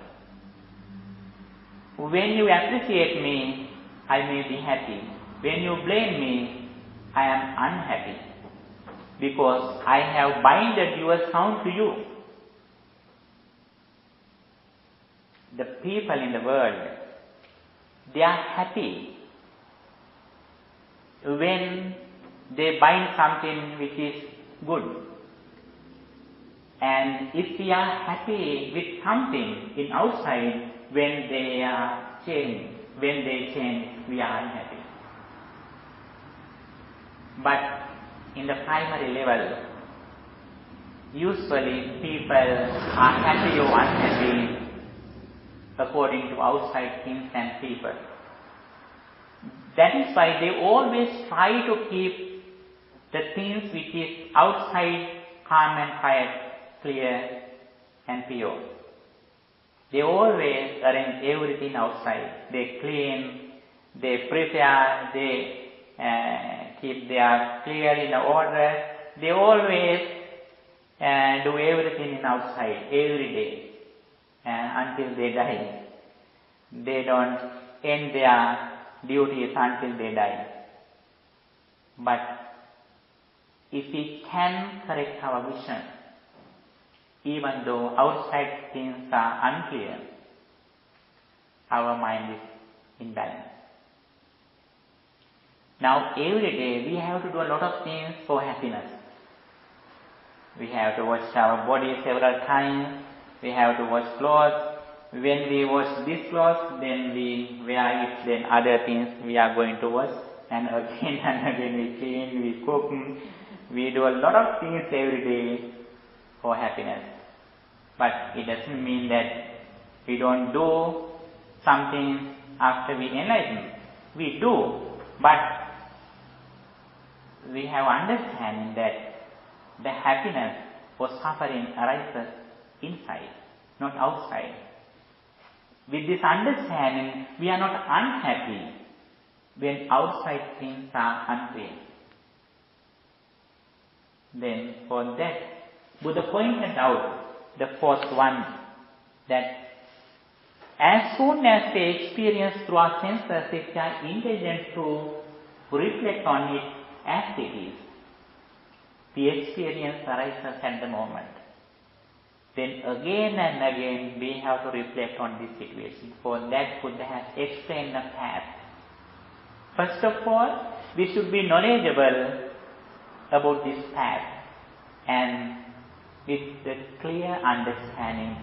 When you appreciate me, I may be happy. When you blame me, I am unhappy. Because I have binded your sound to you. The people in the world, they are happy when they bind something which is good. And if we are happy with something in outside, when they change, we are unhappy. But in the primary level, usually people are happy or unhappy according to outside things and people. That is why they always try to keep the things which is outside calm and quiet, clear and pure. They always arrange everything outside. They clean, they prepare, they keep their clear in order. They always do everything in outside every day until they die. They don't end their duties until they die. But if we can correct our vision, even though outside things are unclear, our mind is in balance. Now every day we have to do a lot of things for happiness. We have to wash our body several times. We have to wash clothes. When we wash this clothes, then we wear it. Then other things we are going to wash. And again and again we clean, we cook. We do a lot of things every day for happiness. But it doesn't mean that we don't do something after we enlighten. We do, but we have understanding that the happiness or suffering arises inside, not outside. With this understanding, we are not unhappy when outside things are unclear. Then for that, Buddha pointed out the fourth one, that as soon as they experience through our senses, if they are intelligent to reflect on it as it is, the experience arises at the moment. Then again and again we have to reflect on this situation. For that, Buddha has explained the path. First of all, we should be knowledgeable about this path, and with the clear understanding,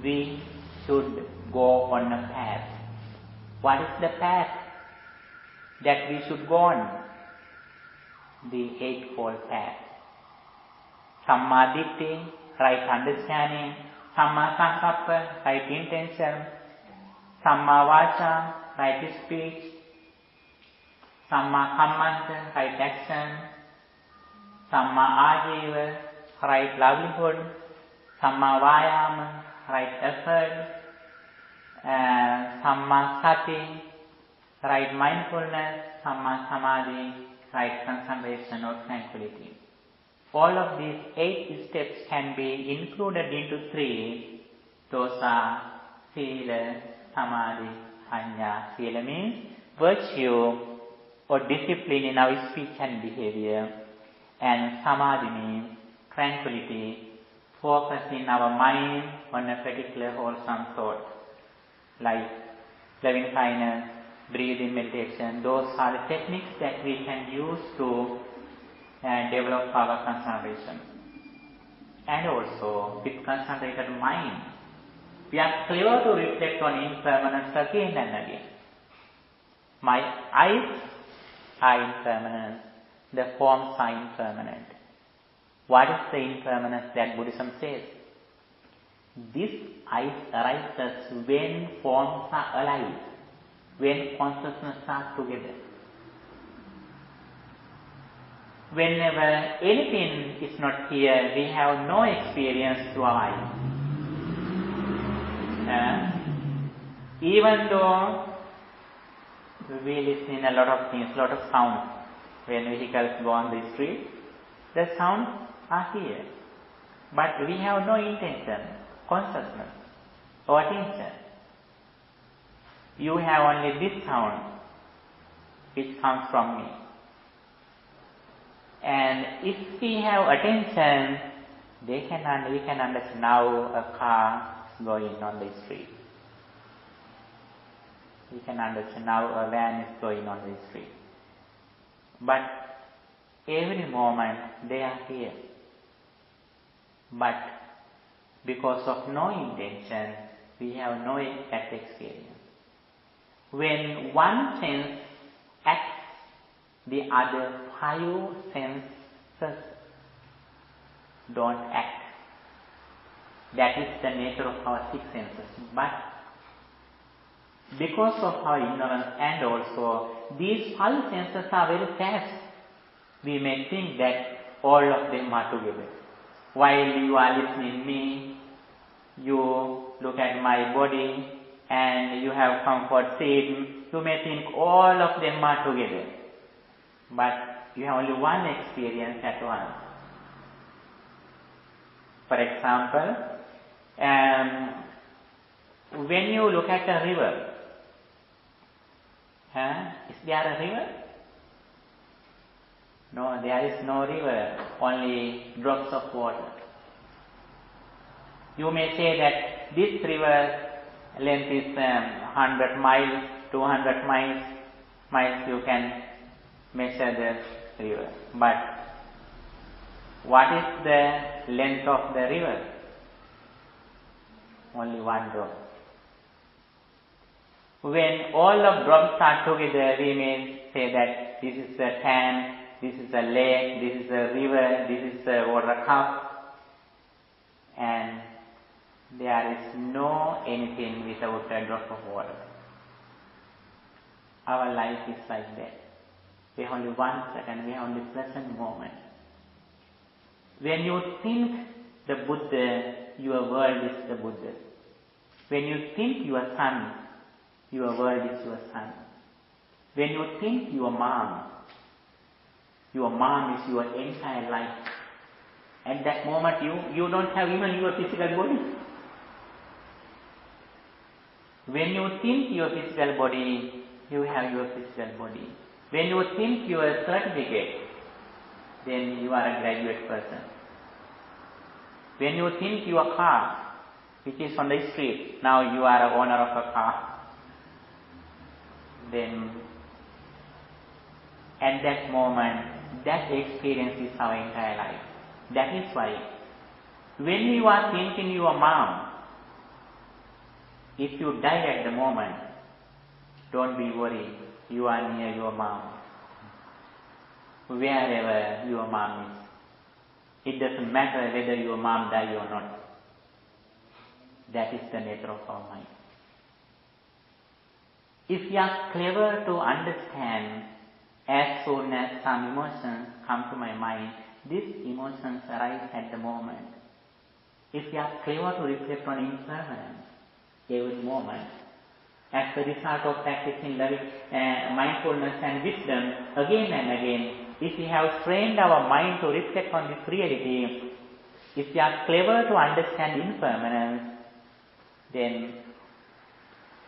we should go on a path. What is the path that we should go on? The Eightfold Path. Samma Ditti, right understanding. Samma Sankappa, right intention. Samma Vaca, right speech. Samma Kammanta, right action. Samma Ajiva, right livelihood. Samma Vayama, right effort, Samma Sati, right mindfulness, Samma Samadhi, right concentration or tranquility. All of these 8 steps can be included into 3. Those are Sila, Samadhi, Panya. Sila means virtue or discipline in our speech and behavior. And Samadhi means tranquility, focusing our mind on a particular wholesome thought, like loving kindness, breathing meditation. Those are the techniques that we can use to develop our concentration. And also, with concentrated mind, we are clever to reflect on impermanence again and again. My eyes are impermanent, the forms are impermanent. What is the impermanence that Buddhism says? This eyes arises when forms are alive, when consciousness are together. Whenever anything is not here, we have no experience through our eyes. Even though we listen a lot of things, lot of sounds, when vehicles go on the street, the sounds are here. But we have no intention, consciousness, or attention. You have only this sound, which comes from me. And if we have attention, we can understand now a car is going on the street. We can understand now a van is going on the street. But every moment they are here. But because of no intention, we have no that experience. When one sense acts, the other 5 senses don't act. That is the nature of our 6 senses. But because of our ignorance and also these 5 senses are very fast, we may think that all of them are together. While you are listening me, you look at my body and you have comfort seat, you may think all of them are together. But you have only one experience at once. For example, when you look at a river, is there a river? No, there is no river, only drops of water. You may say that this river length is 100 miles, 200 miles you can measure the river. But what is the length of the river? Only one drop. When all of drops are together, we may say that this is a tank, this is a lake, this is a river, this is a water cup, and there is no anything without a drop of water. Our life is like that. We have only 1 second, we have only present moment. When you think the Buddha, your world is the Buddha. When you think your son, your world is your son. When you think your mom is your entire life. At that moment you don't have even your physical body. When you think your physical body, you have your physical body. When you think your certificate, then you are a graduate person. When you think your car, which is on the street, now you are an owner of a car. Then at that moment, that experience is our entire life. That is why when you are thinking your mom, if you die at the moment, don't be worried, you are near your mom. Wherever your mom is. It doesn't matter whether your mom died or not. That is the nature of our mind. If we are clever to understand, as soon as some emotions come to my mind, these emotions arise at the moment. if we are clever to reflect on impermanence every moment, as the result of practicing mindfulness and wisdom again and again, if we have trained our mind to reflect on this reality, if we are clever to understand impermanence, then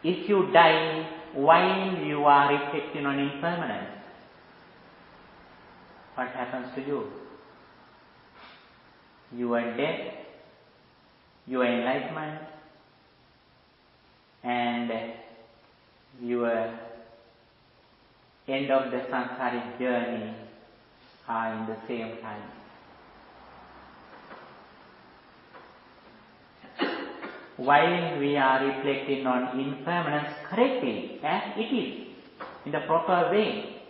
if you die while you are reflecting on impermanence, what happens to you? Your death, your enlightenment, and your end of the samsaric journey are in the same time. While we are reflecting on impermanence correctly, as it is, in the proper way,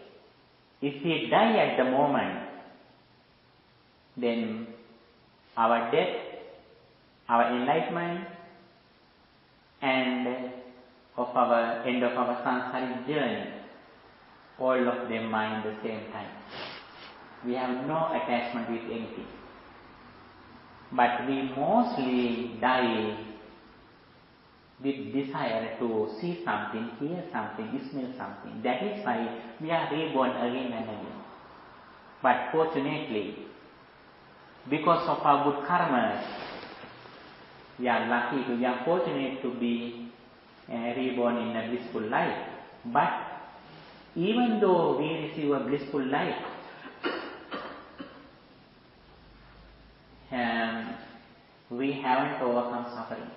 if we die at the moment, then our death, our enlightenment, and of our end of our samsaric journey, all of them are in the same time. We have no attachment with anything. But we mostly die with desire to see something, hear something, smell something. That is why we are reborn again and again. But fortunately, because of our good karmas, we are fortunate to be reborn in a blissful life. But even though we receive a blissful life, we haven't overcome suffering.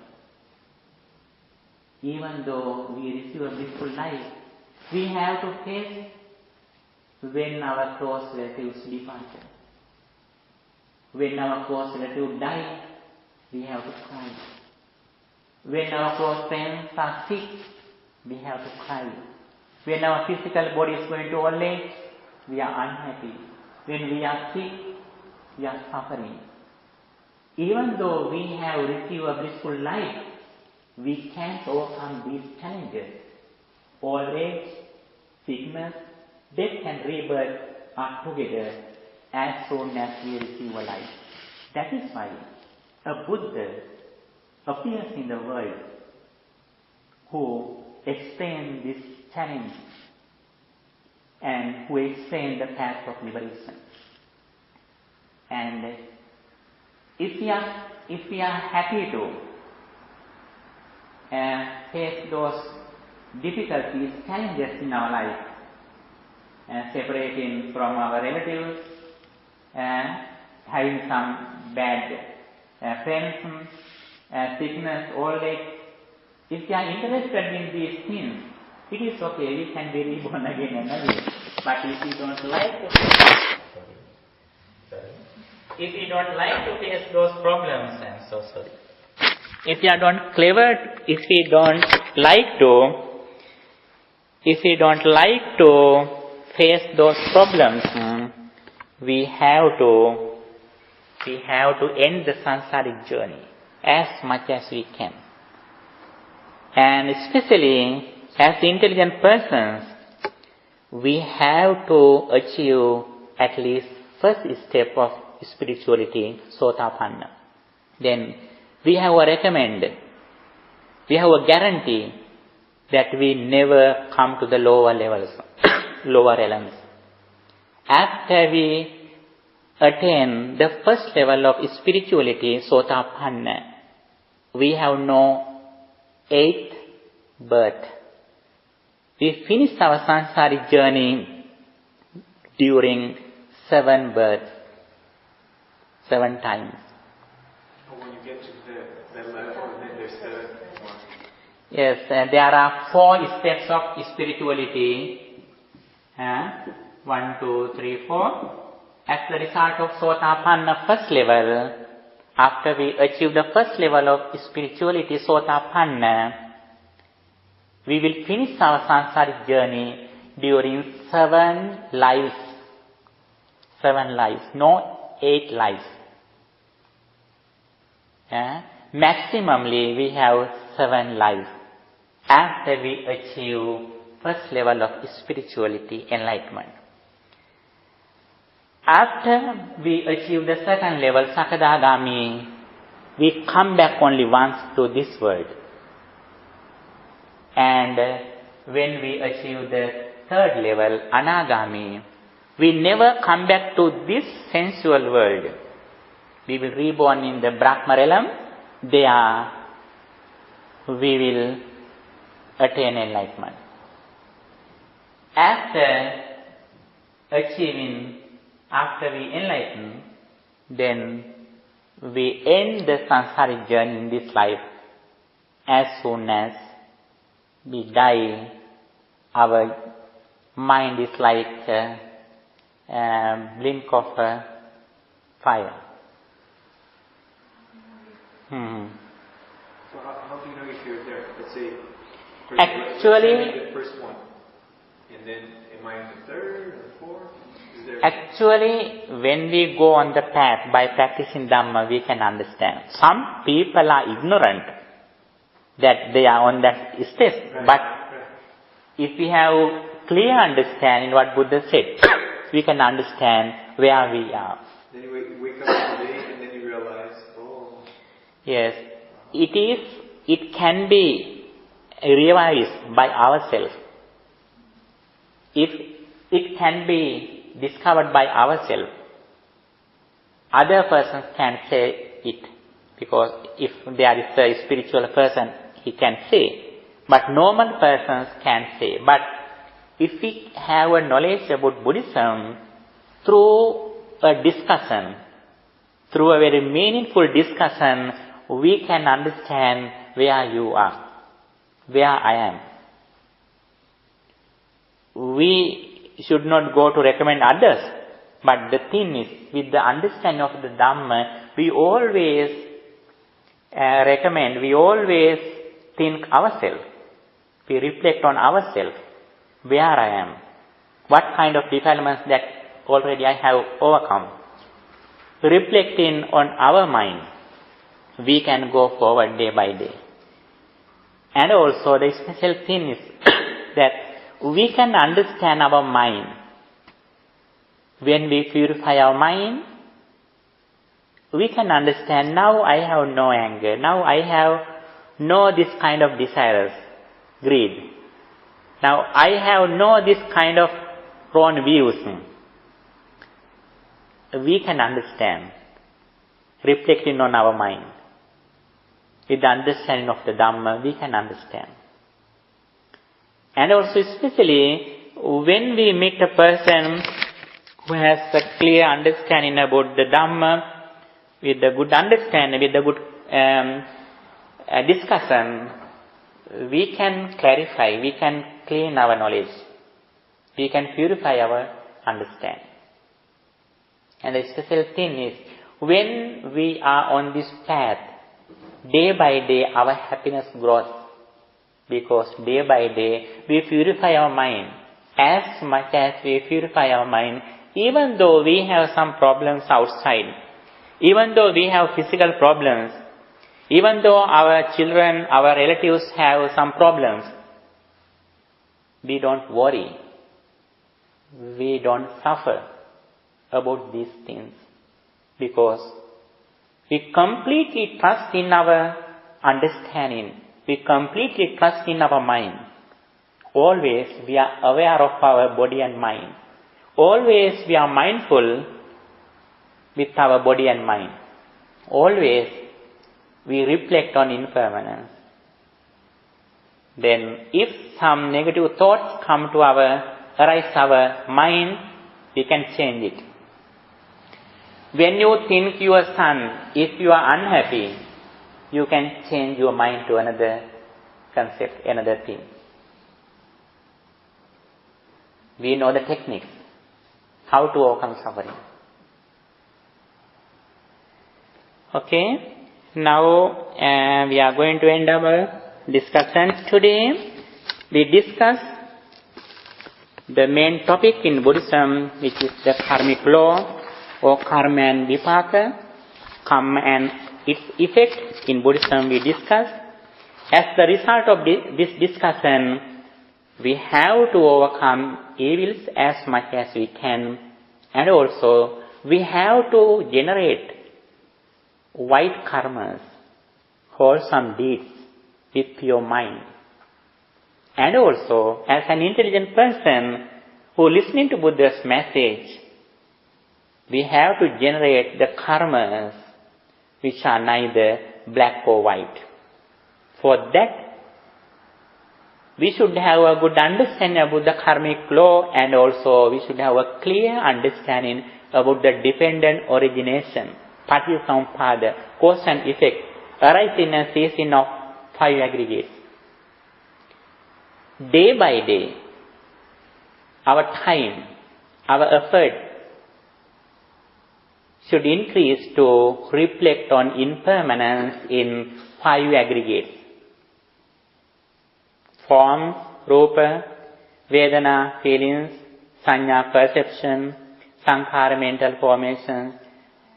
Even though we receive a blissful life, we have to face when our close relatives depart. When our close relatives die, we have to cry. When our close friends are sick, we have to cry. When our physical body is going to old age, we are unhappy. When we are sick, we are suffering. Even though we have received a blissful life, we can't overcome these challenges. Old age, sickness, death and rebirth are together as soon as we receive a life. That is why a Buddha appears in the world who explains this challenge and who explains the path of liberation. And if we are happy to face those difficulties, challenges in our life, separating from our relatives, having some bad friends, sickness, old age, if we are interested in these things, it is okay, we can be reborn again and again. But if we don't like to face those problems, if we don't like to face those problems, we have to end the samsaric journey as much as we can. And especially as intelligent persons, we have to achieve at least first step of spirituality, sotapanna. Then we have a guarantee that we never come to the lower levels, lower realms. After we attain the first level of spirituality, sotapanna, we have no 8th birth. We finish our samsaric journey during 7 births, 7 times. When you get to the level, then there's the one. Yes, there are 4 steps of spirituality. 1, 2, 3, 4. As the result of sotapanna first level, after we achieve the first level of spirituality, sotapanna, we will finish our samsaric journey during 7 lives. 7 lives, not 8 lives. Maximally, we have 7 lives after we achieve first level of spirituality, enlightenment. After we achieve the second level, Sakadagami, we come back only once to this world. And when we achieve the third level, anagami, we never come back to this sensual world. We will reborn in the Brahma realm. There we will attain enlightenment. After we enlighten, then we end the samsaric journey in this life. As soon as we die, our mind is like a blink of a fire. So how do you know if you're there? Let's say, Actually, the first one, and then am I in the third or fourth? Actually, when we go on the path by practicing Dhamma, we can understand. Some people are ignorant that they are on that stage. Right. But if we have clear understanding what Buddha said, we can understand where we are. Then you wake up one day and then you realize, oh. Yes, it can be realized by ourselves. If it can be discovered by ourselves, other persons can say it, because if there is a spiritual person, he can say, but normal persons can say. But if we have a knowledge about Buddhism through a discussion, through a very meaningful discussion, we can understand where you are, where I am. We should not go to recommend others, but the thing is, with the understanding of the Dhamma, we always recommend, we always think ourselves. We reflect on ourselves, where I am, what kind of defilements that already I have overcome. Reflecting on our mind, we can go forward day by day. And also the special thing is that we can understand our mind. When we purify our mind, we can understand, now I have no anger, now I have no this kind of desires, greed. Now I have no this kind of wrong views. We can understand, reflecting on our mind. With the understanding of the Dhamma, we can understand. And also especially when we meet a person who has a clear understanding about the Dhamma, with the good understanding, with the good discussion, we can clarify, we can clean our knowledge, we can purify our understanding. And the special thing is, when we are on this path, day by day our happiness grows, because day by day we purify our mind. As much as we purify our mind, even though we have some problems outside, even though we have physical problems, even though our children, our relatives have some problems, we don't worry, we don't suffer about these things, because we completely trust in our understanding, we completely trust in our mind. Always we are aware of our body and mind. Always we are mindful with our body and mind. Always we reflect on impermanence. Then if some negative thoughts come to arise our mind, we can change it. When you think your son, if you are unhappy, you can change your mind to another concept, another thing. We know the techniques, how to overcome suffering. Okay, now we are going to end our discussion. Today we discuss the main topic in Buddhism, which is the karmic law, or karma and vipaka, Kamma and its effect. In Buddhism we discuss. As the result of this discussion, we have to overcome evils as much as we can, and also we have to generate white karmas, wholesome deeds with pure mind. And also, as an intelligent person who listening to Buddha's message, we have to generate the karmas which are neither black or white. For that, we should have a good understanding about the karmic law, and also we should have a clear understanding about the dependent origination, Patisampada, cause and effect, arising and ceasing of 5 aggregates. Day by day, our time, our effort should increase to reflect on impermanence in 5 aggregates. Forms, rupa, vedana, feelings, sanya, perception, sankhara, mental formations,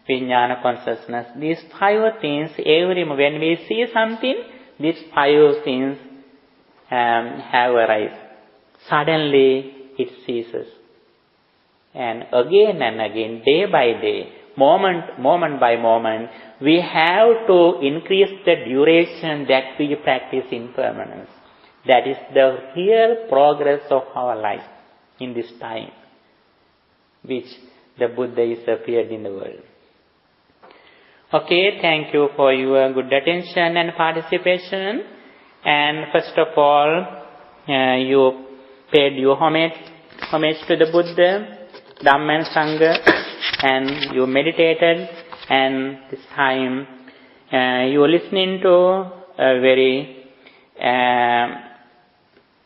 vijnana, consciousness. These 5 things, when we see something, these 5 things have arise. Suddenly it ceases. And again, day by day, moment by moment, we have to increase the duration that we practice impermanence. That is the real progress of our life in this time, which the Buddha is appeared in the world. Okay, thank you for your good attention and participation. And first of all, you paid your homage to the Buddha, Dhamma and Sangha, and you meditated, and this time you are listening to a very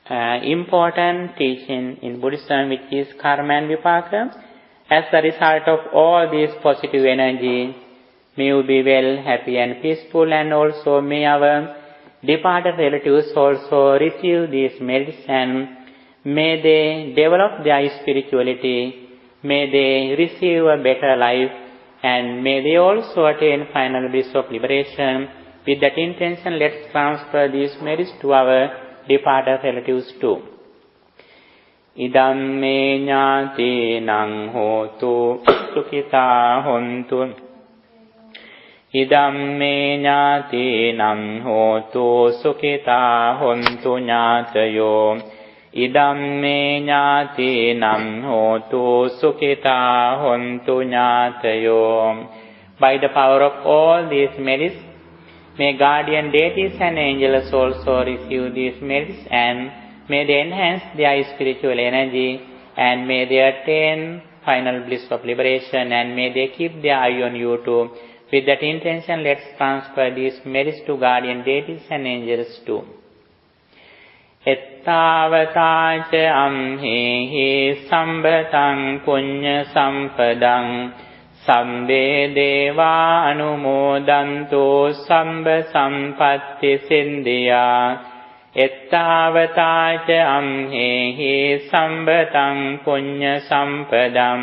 important teaching in Buddhism, which is Karma and Vipaka. As a result of all this positive energy, may you be well, happy and peaceful, and also may our departed relatives also receive these merits, and may they develop their spirituality, may they receive a better life, and may they also attain final bliss of liberation. With that intention, let's transfer these merits to our departed relatives too. Idam me ñāti naṁ hotu sukhita hontu. Idam me ñāti naṁ hotu sukhita hontu ñātayo. Idam me ñāti naṁ hotu sukhita hontu ñātayo. By the power of all these merits, may guardian deities and angels also receive these merits, and may they enhance their spiritual energy, and may they attain final bliss of liberation, and may they keep their eye on you too. With that intention, let's transfer these merits to guardian deities and angels too. Ettavata ca amhehi sambataṃ puñña sampadaṃ Sabbe deva anumodanto sabba sampatti sindhya. Ettavata ca amhehi sambataṃ puñña sampadam.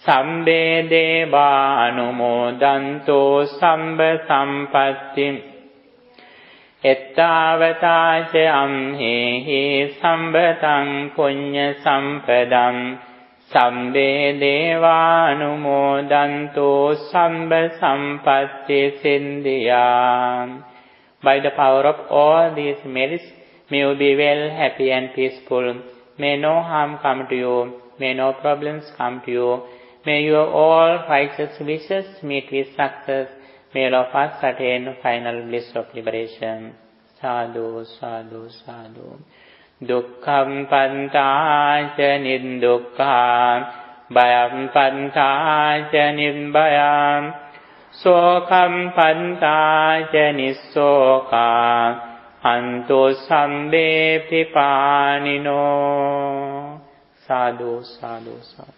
Sabbe deva anumodanto sabba sampatti. Ettavata ca amhehi sambataṃ puñña sampadam. Sabbe deva anumodanto sabba sampatti sindhya. By the power of all these merits, may you be well, happy and peaceful. May no harm come to you. May no problems come to you. May your all righteous wishes meet with success. May all of us attain final bliss of liberation. Sadhu, sadhu, sadhu. Dukkham pantāca niddukkha, bhayam pantāca nibbayam, sokam pantāca nissokha, anto sambe pipanino. Sadhu, sadhu, sadhu.